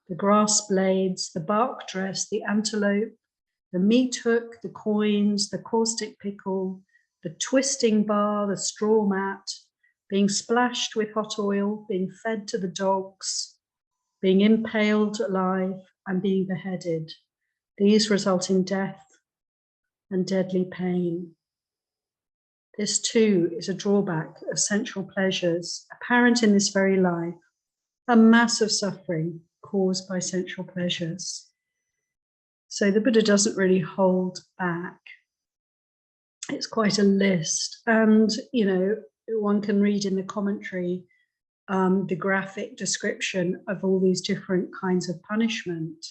the grass blades, the bark dress, the antelope, the meat hook, the coins, the caustic pickle, the twisting bar, the straw mat, being splashed with hot oil, being fed to the dogs, being impaled alive, and being beheaded. These result in death and deadly pain. This too is a drawback of sensual pleasures, apparent in this very life, a mass of suffering caused by sensual pleasures. So the Buddha doesn't really hold back. It's quite a list. And, you know, one can read in the commentary the graphic description of all these different kinds of punishment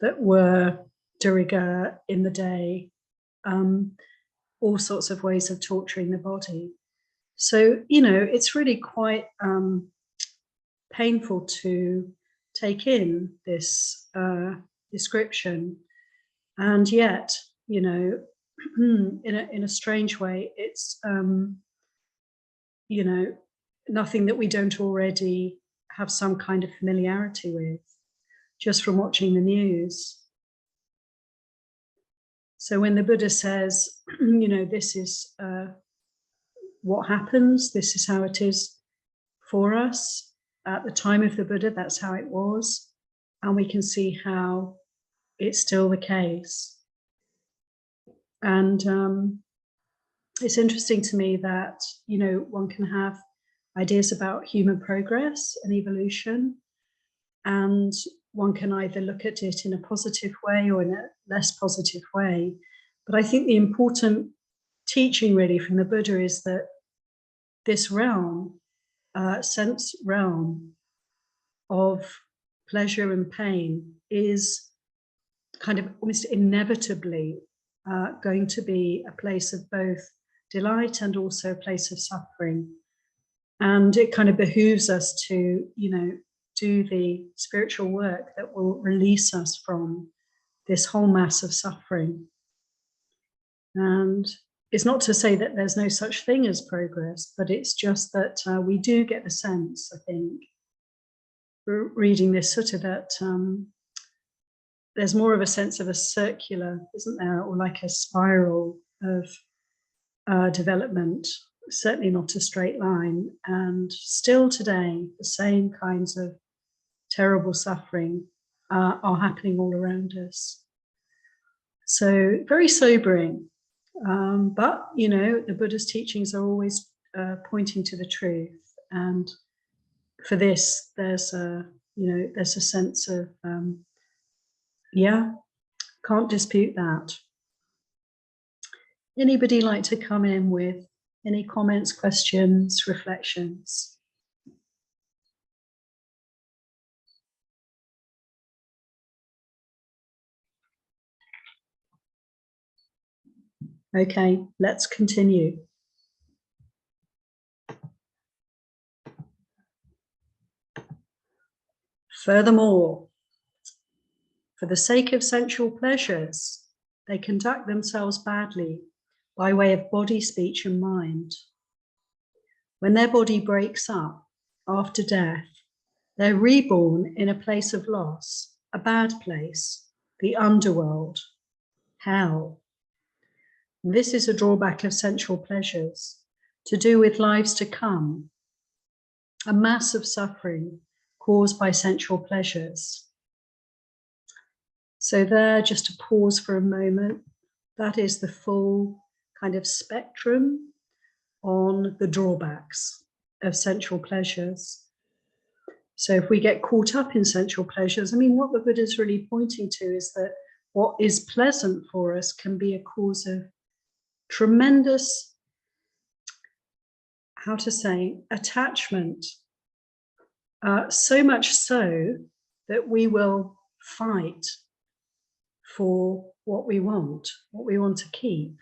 that were de rigueur in the day, all sorts of ways of torturing the body. So, you know, it's really quite painful to take in this description. And yet, you know, in a strange way, it's, you know, nothing that we don't already have some kind of familiarity with, just from watching the news. So when the Buddha says, you know, this is what happens, this is how it is for us, at the time of the Buddha, that's how it was, and we can see how it's still the case. And it's interesting to me that, you know, one can have ideas about human progress and evolution, and one can either look at it in a positive way or in a less positive way. But I think the important teaching really from the Buddha is that this realm, sense realm of pleasure and pain, is kind of almost inevitably going to be a place of both delight and also a place of suffering. And it kind of behooves us to, you know, do the spiritual work that will release us from this whole mass of suffering. And it's not to say that there's no such thing as progress, but it's just that we do get the sense, I think, reading this sutta, that there's more of a sense of a circular, isn't there, or like a spiral of development, certainly not a straight line. And still today, the same kinds of terrible suffering are happening all around us. So very sobering. But, you know, the Buddha's teachings are always pointing to the truth. And for this, there's a, you know, there's a sense of, yeah, can't dispute that. Anybody like to come in with any comments, questions, reflections? Okay, let's continue. Furthermore, for the sake of sensual pleasures, they conduct themselves badly by way of body, speech, and mind. When their body breaks up after death, they're reborn in a place of loss, a bad place, the underworld, hell. This is a drawback of sensual pleasures, to do with lives to come, a mass of suffering caused by sensual pleasures. So there, just to pause for a moment, that is the full kind of spectrum on the drawbacks of sensual pleasures. So if we get caught up in sensual pleasures, I mean, what the Buddha is really pointing to is that what is pleasant for us can be a cause of tremendous, how to say, attachment. So much so that we will fight for what we want to keep.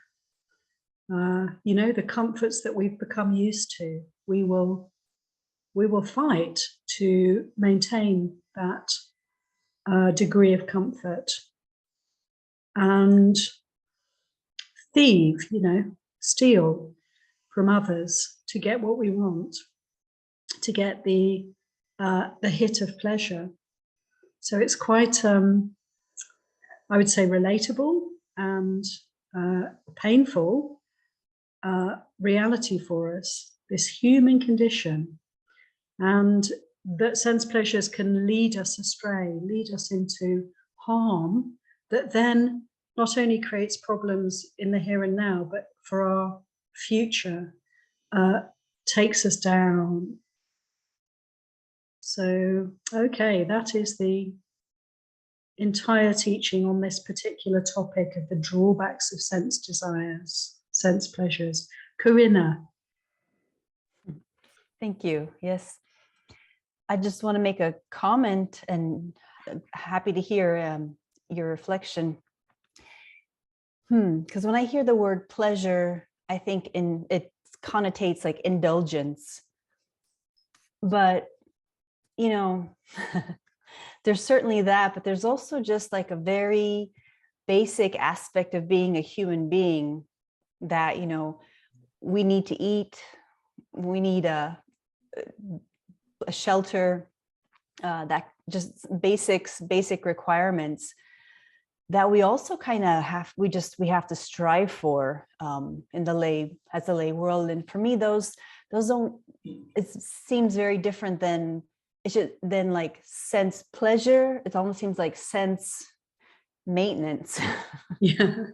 You know, the comforts that we've become used to, we will fight to maintain that degree of comfort. And thieve, you know, steal from others to get what we want, to get the hit of pleasure. So it's quite, I would say, relatable and painful reality for us, this human condition, and that sense pleasures can lead us astray, lead us into harm that then not only creates problems in the here and now, but for our future, takes us down. So, okay, that is the entire teaching on this particular topic of the drawbacks of sense desires, sense pleasures. Corinna. Thank you. Yes. I just want to make a comment, and happy to hear your reflection. Because when I hear the word pleasure, I think it connotates like indulgence. But, you know, there's certainly that, but there's also just like a very basic aspect of being a human being that, you know, we need to eat, we need a shelter, that just basic requirements that we also kind of have, we have to strive for in the lay world. And for me, those don't, it seems very different than like sense pleasure. It almost seems like sense maintenance Yeah.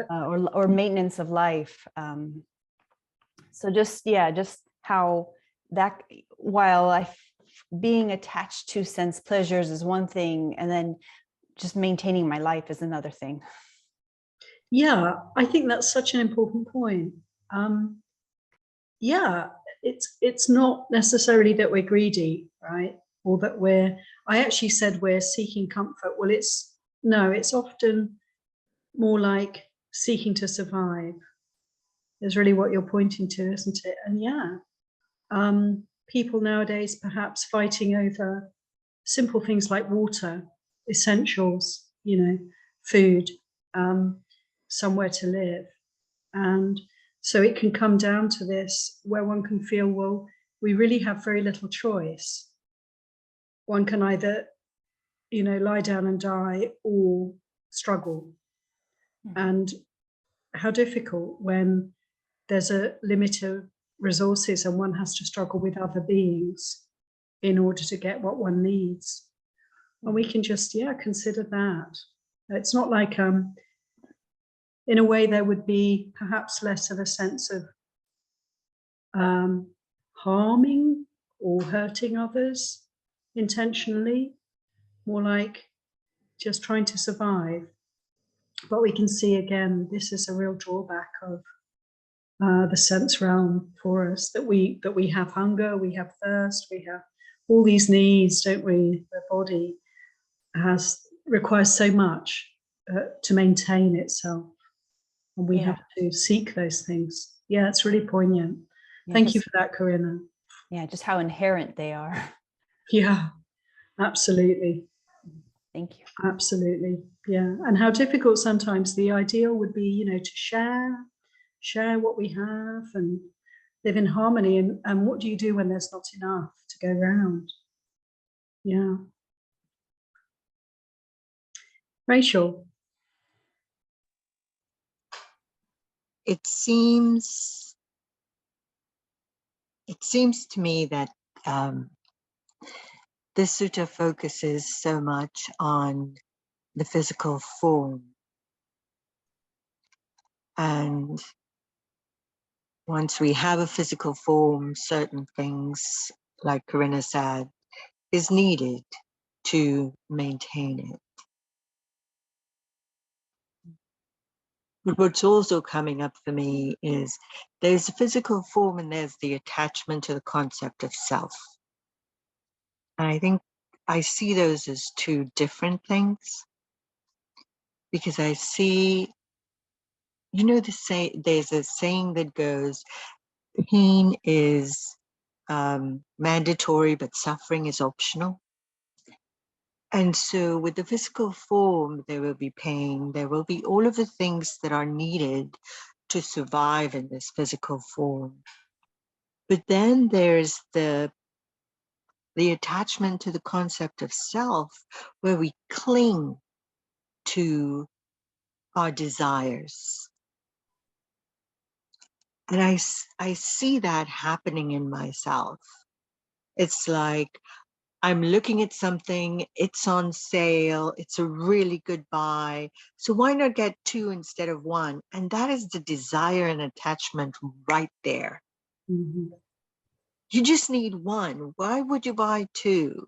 or maintenance of life. So just, yeah, just how that, while being attached to sense pleasures is one thing, and then just maintaining my life is another thing. Yeah, I think that's such an important point. Yeah, it's not necessarily that we're greedy, right? Or that I actually said we're seeking comfort. Well, it's often more like seeking to survive is really what you're pointing to, isn't it? And yeah, people nowadays perhaps fighting over simple things like water, essentials, food, somewhere to live. And so it can come down to this where one can feel, well, we really have very little choice. One can either, lie down and die or struggle. And how difficult when there's a limit of resources and one has to struggle with other beings in order to get what one needs. And we can just, consider that. It's not like, in a way, there would be perhaps less of a sense of harming or hurting others intentionally, more like just trying to survive. But we can see again, this is a real drawback of the sense realm for us, that we have hunger, we have thirst, we have all these needs, don't we? The body requires so much to maintain itself, and we have to seek those things. Yeah, it's really poignant. Thank you for that, Corinna. Yeah, just how inherent they are. Yeah, absolutely. Thank you. Absolutely. Yeah. And how difficult sometimes the ideal would be, to share what we have and live in harmony. And what do you do when there's not enough to go around? Yeah. Rachel. It seems to me that this sutta focuses so much on the physical form. And once we have a physical form, certain things, like Corinna said, is needed to maintain it. But what's also coming up for me is there's a physical form and there's the attachment to the concept of self. And I think I see those as two different things, because I see, there's a saying that goes, pain is mandatory, but suffering is optional. And so with the physical form, there will be pain, there will be all of the things that are needed to survive in this physical form. But then there's the attachment to the concept of self, where we cling to our desires. And I see that happening in myself. It's like, I'm looking at something, it's on sale, it's a really good buy. So why not get two instead of one? And that is the desire and attachment right there. Mm-hmm. You just need one. Why would you buy two?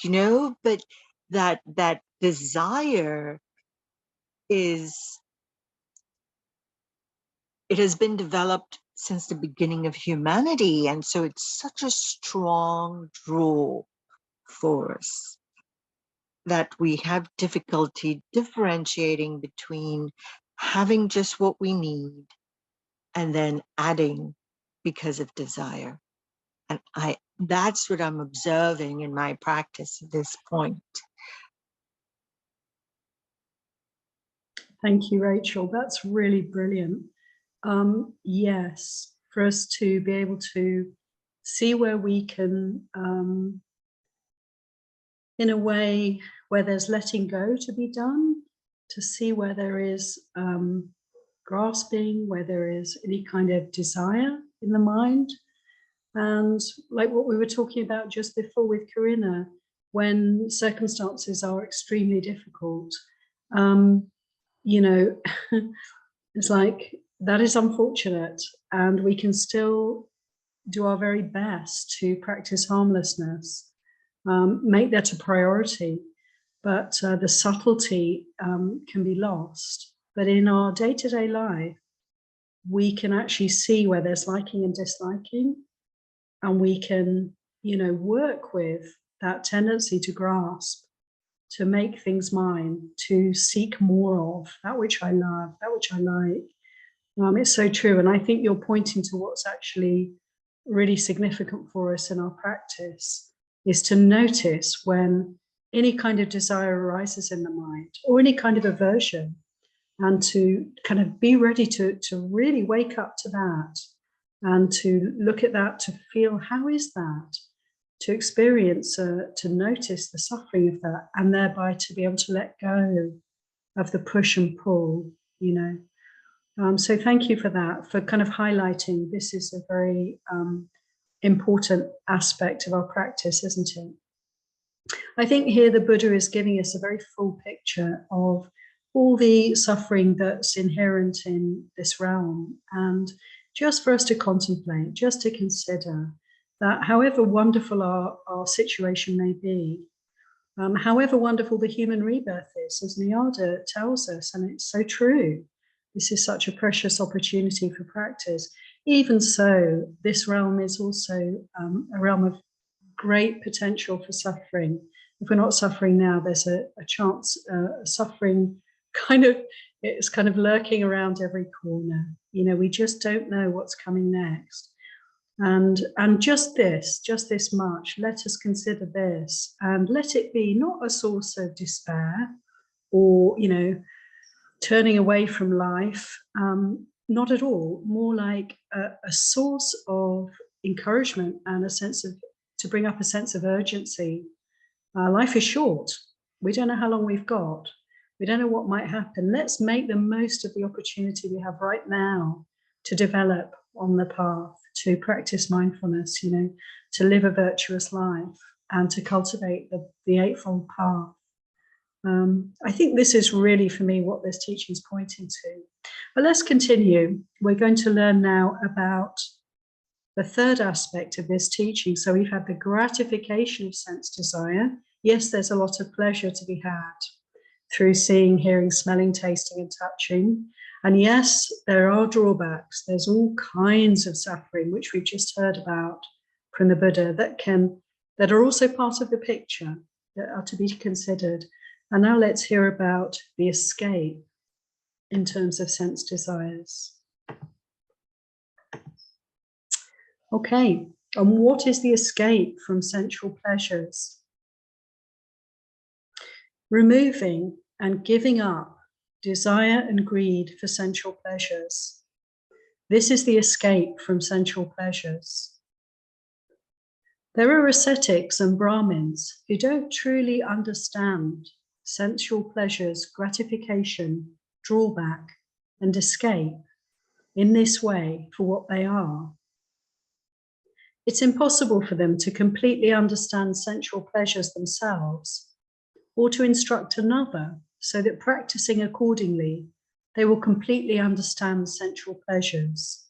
But that desire it has been developed since the beginning of humanity. And so it's such a strong draw for us that we have difficulty differentiating between having just what we need and then adding because of desire. And that's what I'm observing in my practice at this point. Thank you, Rachel. That's really brilliant. Yes, for us to be able to see where we can, in a way where there's letting go to be done, to see where there is grasping, where there is any kind of desire in the mind. And like what we were talking about just before with Corinna, when circumstances are extremely difficult, you know, it's like, that is unfortunate, and we can still do our very best to practice harmlessness, make that a priority, but the subtlety can be lost. But in our day-to-day life, we can actually see where there's liking and disliking, and we can, you know, work with that tendency to grasp, to make things mine, to seek more of that which I love, that which I like. It's so true. And I think you're pointing to what's actually really significant for us in our practice, is to notice when any kind of desire arises in the mind, or any kind of aversion, and to kind of be ready to really wake up to that, and to look at that, to feel, how is that? To experience, to notice the suffering of that, and thereby to be able to let go of the push and pull, you know. So thank you for that, for kind of highlighting this is a very important aspect of our practice, isn't it? I think here the Buddha is giving us a very full picture of all the suffering that's inherent in this realm, and just for us to contemplate, just to consider that however wonderful our situation may be, however wonderful the human rebirth is, as Niyada tells us, and it's so true, this is such a precious opportunity for practice. Even so, this realm is also a realm of great potential for suffering. If we're not suffering now, there's a chance suffering it's kind of lurking around every corner. You know, we just don't know what's coming next. And just this much, let us consider this, and let it be not a source of despair or, you know, turning away from life, not at all, more like a source of encouragement and a sense of, to bring up a sense of urgency. Life is short. We don't know how long we've got. We don't know what might happen. Let's make the most of the opportunity we have right now to develop on the path, to practice mindfulness, you know, to live a virtuous life, and to cultivate the Eightfold Path. I think this is really, for me, what this teaching is pointing to. But let's continue. We're going to learn now about the third aspect of this teaching. So we've had the gratification of sense desire. Yes, there's a lot of pleasure to be had through seeing, hearing, smelling, tasting, and touching. And yes, there are drawbacks. There's all kinds of suffering, which we've just heard about from the Buddha, that are also part of the picture, that are to be considered. And now let's hear about the escape in terms of sense desires. Okay, and what is the escape from sensual pleasures? Removing and giving up desire and greed for sensual pleasures. This is the escape from sensual pleasures. There are ascetics and Brahmins who don't truly understand sensual pleasures, gratification, drawback, and escape in this way for what they are. It's impossible for them to completely understand sensual pleasures themselves, or to instruct another so that practicing accordingly, they will completely understand sensual pleasures.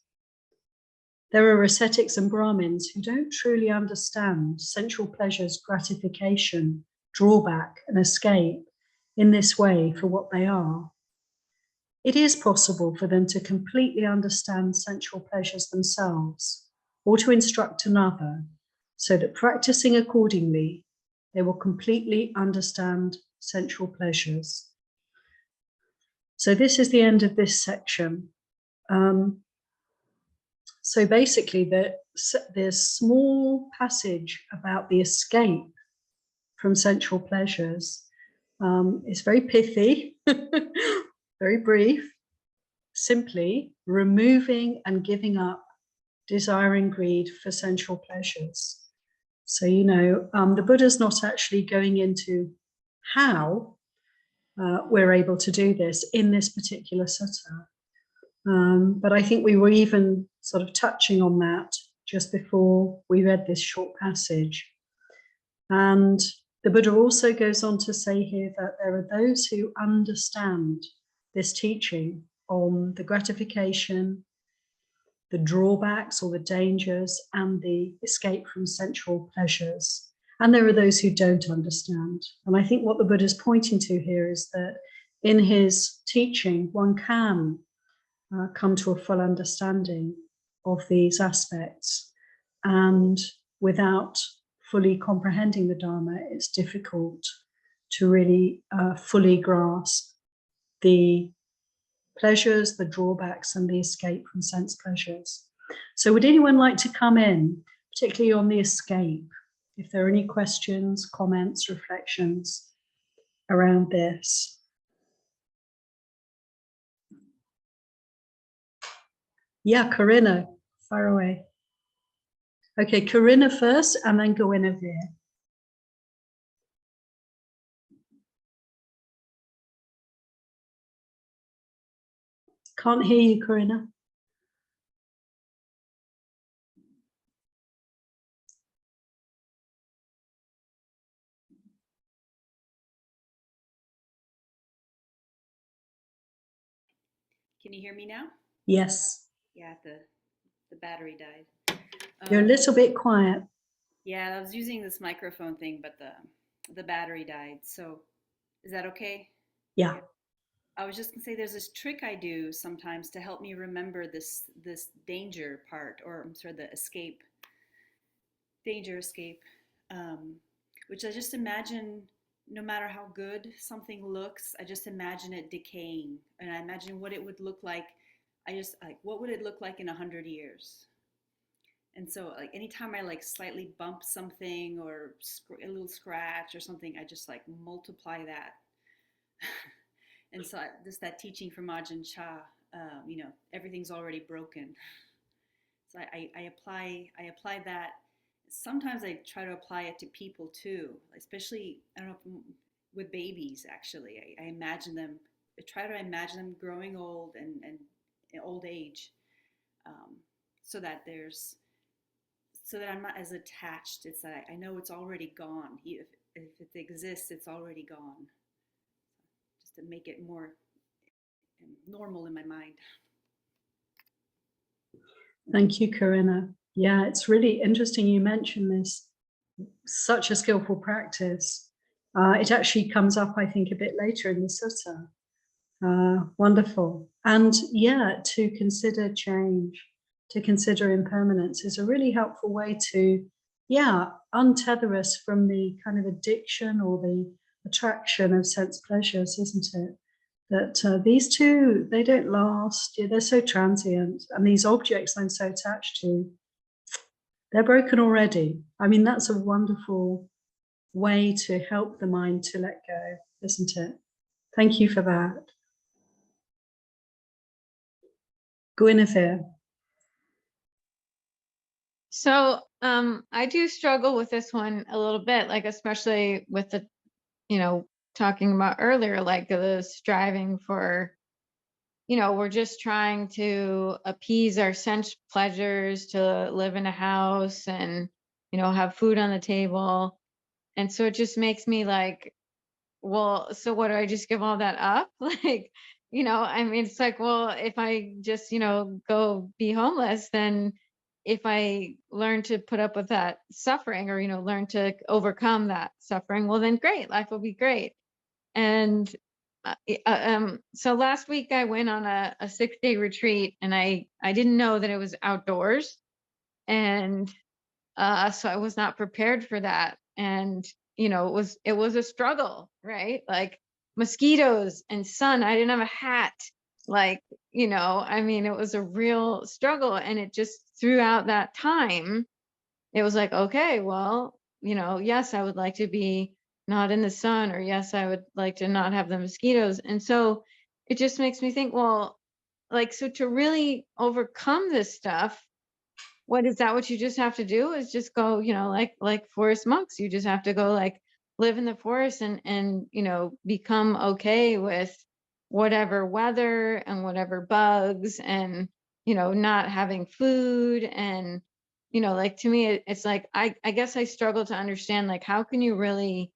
There are ascetics and Brahmins who don't truly understand sensual pleasures, gratification, drawback, and escape in this way for what they are. It is possible for them to completely understand sensual pleasures themselves, or to instruct another, so that practicing accordingly, they will completely understand sensual pleasures. So this is the end of this section. So basically, there's small passage about the escape from sensual pleasures. It's very pithy, very brief. Simply removing and giving up desire and greed for sensual pleasures. So, you know, the Buddha's not actually going into how we're able to do this in this particular sutta. But I think we were even sort of touching on that just before we read this short passage. And The Buddha also goes on to say here that there are those who understand this teaching on the gratification, the drawbacks or the dangers, and the escape from sensual pleasures. And there are those who don't understand. And I think what the Buddha is pointing to here is that in his teaching, one can come to a full understanding of these aspects. And without fully comprehending the Dharma, it's difficult to really fully grasp the pleasures, the drawbacks, and the escape from sense pleasures. So would anyone like to come in, particularly on the escape? If there are any questions, comments, reflections around this. Yeah, Corinna, far away. Okay, Corinna first, and then Guinevere. Can't hear you, Corinna. Can you hear me now? Yes, Yeah, the battery died. you're a little bit quiet. Yeah, I was using this microphone thing, but the battery died. So is that okay? Yeah. I was just gonna say there's this trick I do sometimes to help me remember this danger part, or I'm sorry, the danger escape, which I just imagine no matter how good something looks, I just imagine it decaying, and I imagine what it would look like. I just like, what would it look like in 100 years? And so like anytime I like slightly bump something or a little scratch or something, I just like multiply that. And so just that teaching from Ajahn Chah, everything's already broken. So I apply that. Sometimes I try to apply it to people too, especially, I don't know, with babies actually. I imagine them, I try to imagine them growing old and in old age, um, so that I'm not as attached. It's that I know it's already gone. If it exists, it's already gone. Just to make it more normal in my mind. Thank you, Corinna. Yeah, it's really interesting you mentioned this. Such a skillful practice. It actually comes up, I think, a bit later in the sutta. Wonderful. And yeah, to consider change, to consider impermanence is a really helpful way to, untether us from the kind of addiction or the attraction of sense pleasures, isn't it? That these two, they don't last. Yeah, they're so transient. And these objects I'm so attached to, they're broken already. I mean, that's a wonderful way to help the mind to let go, isn't it? Thank you for that. Guinevere. So I do struggle with this one a little bit, like especially with the, talking about earlier, like the striving for, we're just trying to appease our sense pleasures, to live in a house and, have food on the table. And so it just makes me like, well, so what, do I just give all that up? Like, I mean, it's like, well, if I just, go be homeless, then if I learn to put up with that suffering or, learn to overcome that suffering, well, then great, life will be great. And so last week I went on a 6-day retreat, and I didn't know that it was outdoors. And so I was not prepared for that. And, it was a struggle, right? Like mosquitoes and sun. I didn't have a hat. Like, I mean, it was a real struggle. And it just throughout that time, it was like, okay, well, yes, I would like to be not in the sun, or yes, I would like to not have the mosquitoes. And so it just makes me think, well, like, so to really overcome this stuff, what is that, what you just have to do is just go, like forest monks, you just have to go like live in the forest and become okay with whatever weather and whatever bugs and not having food. And like to me it's like I guess I struggle to understand, like, how can you really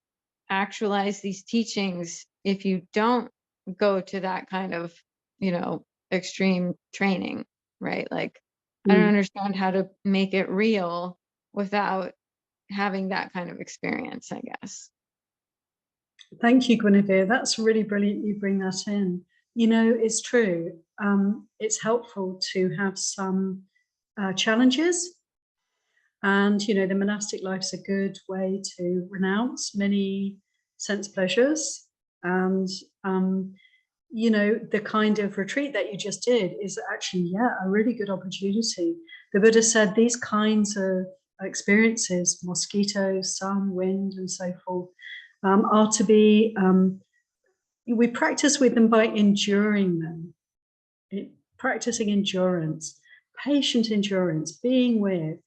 actualize these teachings if you don't go to that kind of, extreme training, right? Like, I don't understand how to make it real without having that kind of experience, I guess. Thank you, Guinevere. That's really brilliant you bring that in. It's true. It's helpful to have some challenges. And, the monastic life's a good way to renounce many sense pleasures. And, the kind of retreat that you just did is actually, a really good opportunity. The Buddha said these kinds of experiences, mosquitoes, sun, wind, and so forth, are to be, we practice with them by enduring them, practicing endurance, patient endurance, being with,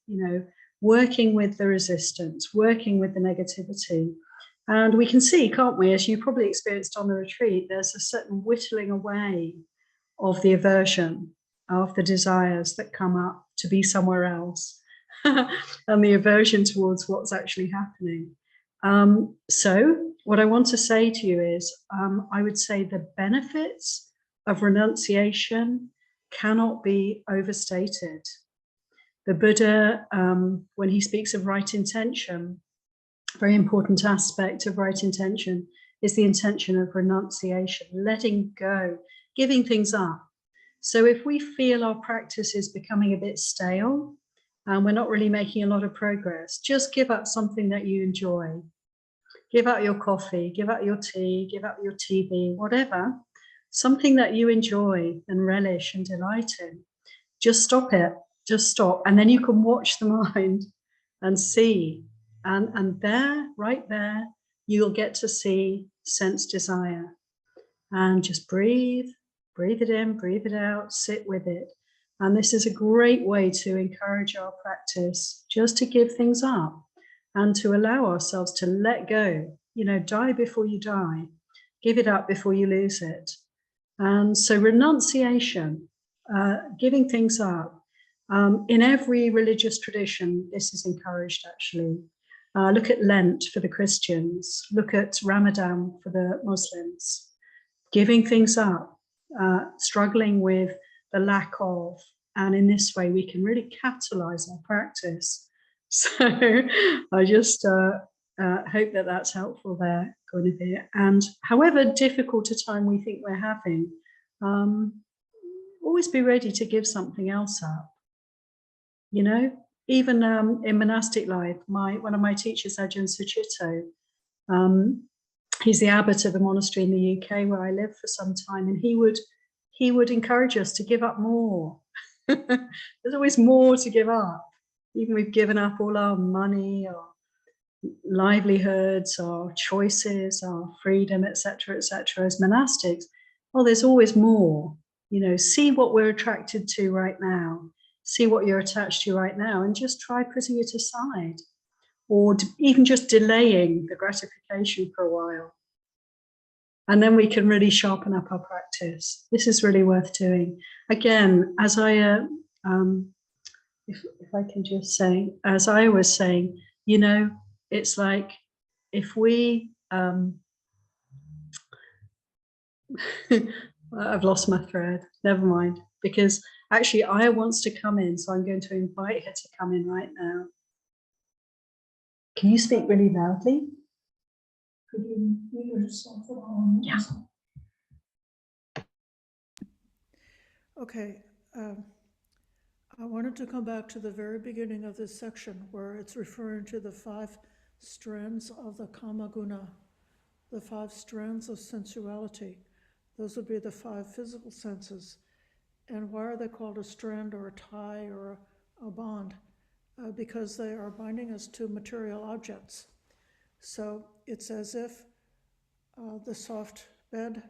working with the resistance, working with the negativity. And we can see, can't we, as you probably experienced on the retreat, there's a certain whittling away of the aversion, of the desires that come up to be somewhere else, and the aversion towards what's actually happening. So what I want to say to you is, I would say the benefits of renunciation cannot be overstated. The Buddha, when he speaks of right intention, a very important aspect of right intention is the intention of renunciation, letting go, giving things up. So if we feel our practice is becoming a bit stale and we're not really making a lot of progress, just give up something that you enjoy. Give up your coffee, give up your tea, give up your TV, whatever, something that you enjoy and relish and delight in. Just stop it, just stop. And then you can watch the mind and see. And there, right there, you'll get to see sense desire. And just breathe it in, breathe it out, sit with it. And this is a great way to encourage our practice, just to give things up and to allow ourselves to let go, die before you die, give it up before you lose it. And so renunciation, giving things up, in every religious tradition, this is encouraged actually. Look at Lent for the Christians, look at Ramadan for the Muslims, giving things up, struggling with the lack of, and in this way we can really catalyze our practice. So I just hope that that's helpful there, Guinevere. And however difficult a time we think we're having, always be ready to give something else up. Even in monastic life, one of my teachers, Ajahn Suchito, he's the abbot of a monastery in the UK where I lived for some time, and he would encourage us to give up more. There's always more to give up. Even we've given up all our money, our livelihoods, our choices, our freedom, etc., as monastics. Well, there's always more. See what we're attracted to right now. See what you're attached to right now, and just try putting it aside, or even just delaying the gratification for a while. And then we can really sharpen up our practice. This is really worth doing. Again, as I, if I can just say, as I was saying, it's like if we, I've lost my thread, never mind, because actually Aya wants to come in, so I'm going to invite her to come in right now. Can you speak really loudly? Could you mute yourself at all? Yeah. Okay. I wanted to come back to the very beginning of this section where it's referring to the 5 strands of the kama guna, the 5 strands of sensuality. Those would be the 5 physical senses. And why are they called a strand or a tie or a bond? Because they are binding us to material objects. So it's as if the soft bed,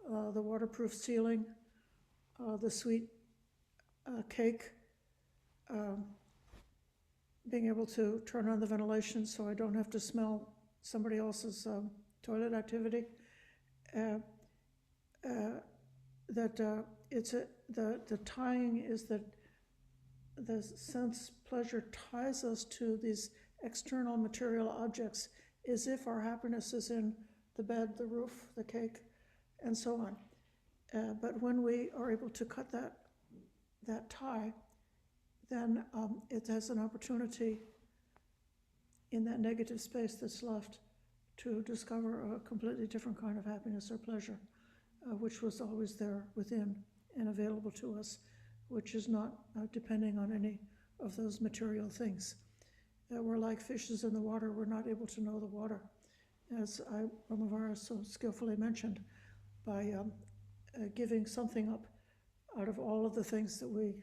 the waterproof ceiling, the sweet cake, being able to turn on the ventilation so I don't have to smell somebody else's toilet activity. The tying is that the sense pleasure ties us to these external material objects is if our happiness is in the bed, the roof, the cake, and so on. But when we are able to cut that tie, then it has an opportunity in that negative space that's left to discover a completely different kind of happiness or pleasure, which was always there within and available to us, which is not depending on any of those material things. We're like fishes in the water. We're not able to know the water, as Ramavara so skillfully mentioned, by giving something up out of all of the things that we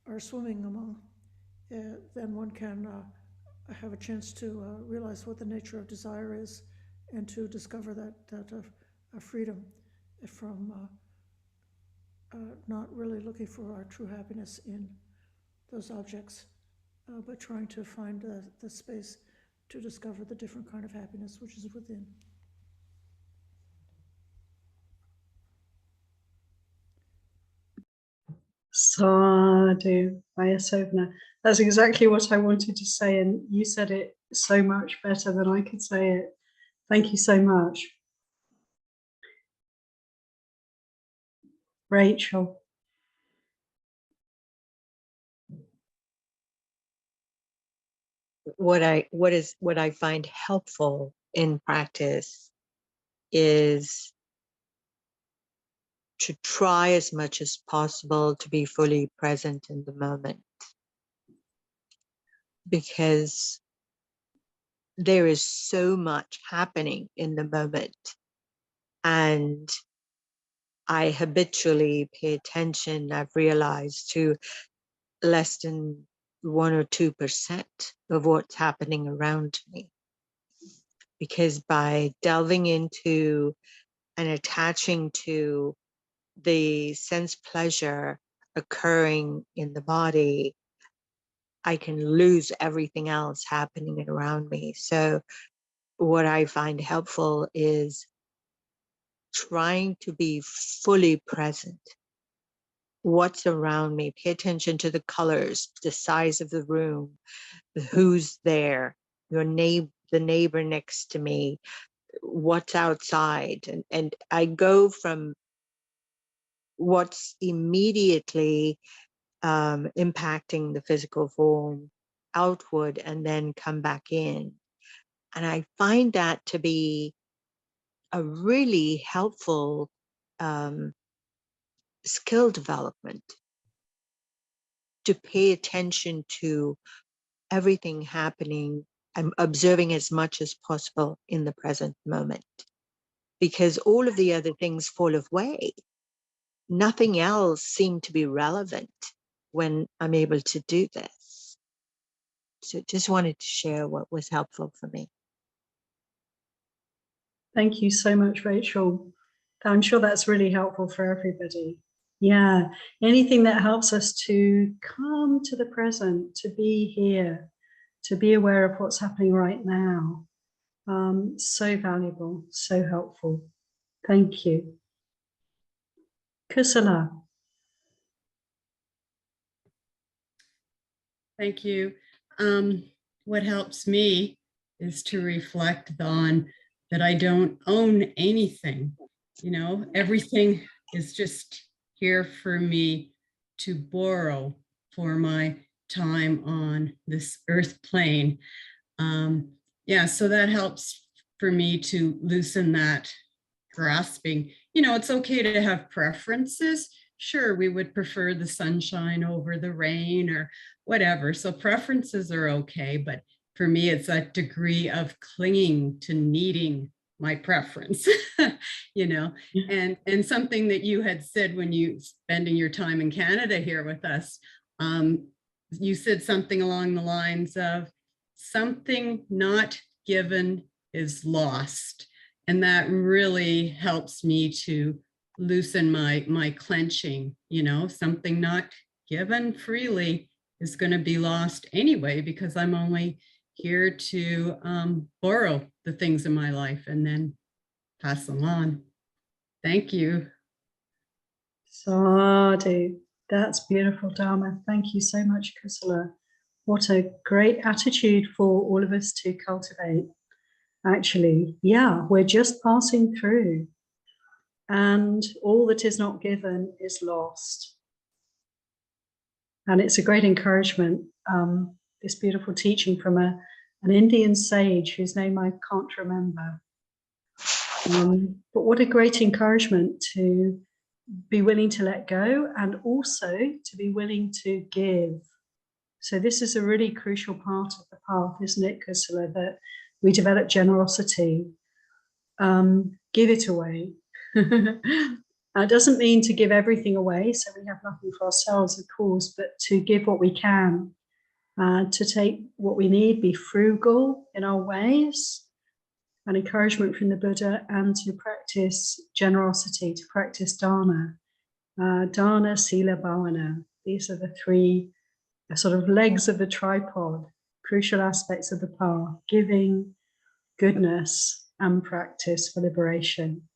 are swimming among. Then one can have a chance to realize what the nature of desire is, and to discover that freedom from not really looking for our true happiness in those objects, but trying to find the space to discover the different kind of happiness which is within. Sadhu, Vayasovna. That's exactly what I wanted to say, and you said it so much better than I could say it. Thank you so much. Rachel. What I find helpful in practice is to try as much as possible to be fully present in the moment, because there is so much happening in the moment, and I habitually pay attention, I've realized, to less than 1 or 2% of what's happening around me. Because by delving into and attaching to the sense pleasure occurring in the body, I can lose everything else happening around me. So what I find helpful is trying to be fully present. What's around me? Pay attention to the colors, the size of the room, who's there, the neighbor next to me, what's outside. And I go from what's immediately impacting the physical form outward and then come back in. And I find that to be a really helpful skill development, to pay attention to everything happening. I'm observing as much as possible in the present moment, because all of the other things fall away. Nothing else seemed to be relevant when I'm able to do this. So just wanted to share what was helpful for me. Thank you so much, Rachel. I'm sure that's really helpful for everybody. Yeah, anything that helps us to come to the present, to be here, to be aware of what's happening right now. So valuable, so helpful. Thank you. Kusala. Thank you. What helps me is to reflect on that I don't own anything. You know, everything is just here for me to borrow for my time on this earth plane. Yeah, so that helps for me to loosen that grasping. You know, it's okay to have preferences. Sure, we would prefer the sunshine over the rain or whatever. So preferences are okay. But for me, it's that degree of clinging to needing my preference, you know, and something that you had said when you spending your time in Canada here with us, you said something along the lines of something not given is lost. And that really helps me to loosen my clenching. You know, something not given freely is going to be lost anyway, because I'm only here to borrow the things in my life and then pass them on. Thank you. Sadhu. That's beautiful, Dharma. Thank you so much, Kusala. What a great attitude for all of us to cultivate. actually. Yeah, we're just passing through. And all that is not given is lost. And it's a great encouragement, this beautiful teaching from an Indian sage whose name I can't remember. But what a great encouragement to be willing to let go and also to be willing to give. So this is a really crucial part of the path, isn't it, Kusala, that we develop generosity, give it away. It doesn't mean to give everything away, so we have nothing for ourselves, of course, but to give what we can, to take what we need, be frugal in our ways, an encouragement from the Buddha, and to practice generosity, to practice dana. Dana, sila, bhavana. These are the three sort of legs of the tripod, crucial aspects of the path: giving, goodness, and practice for liberation.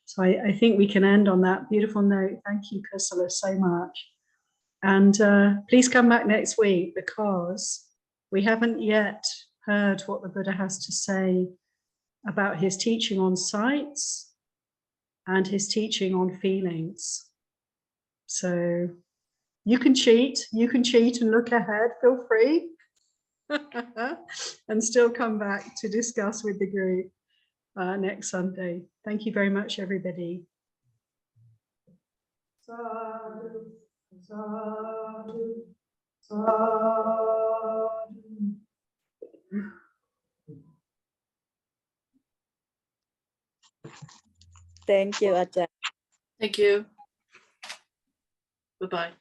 So I think we can end on that beautiful note. Thank you, Kusala, so much. And please come back next week, because we haven't yet heard what the Buddha has to say about his teaching on sights and his teaching on feelings. So you can cheat and look ahead, feel free, and still come back to discuss with the group next Sunday. Thank you very much, everybody. Sadhu, sadhu, sadhu. Thank you, Ajahn. Thank you. Bye-bye.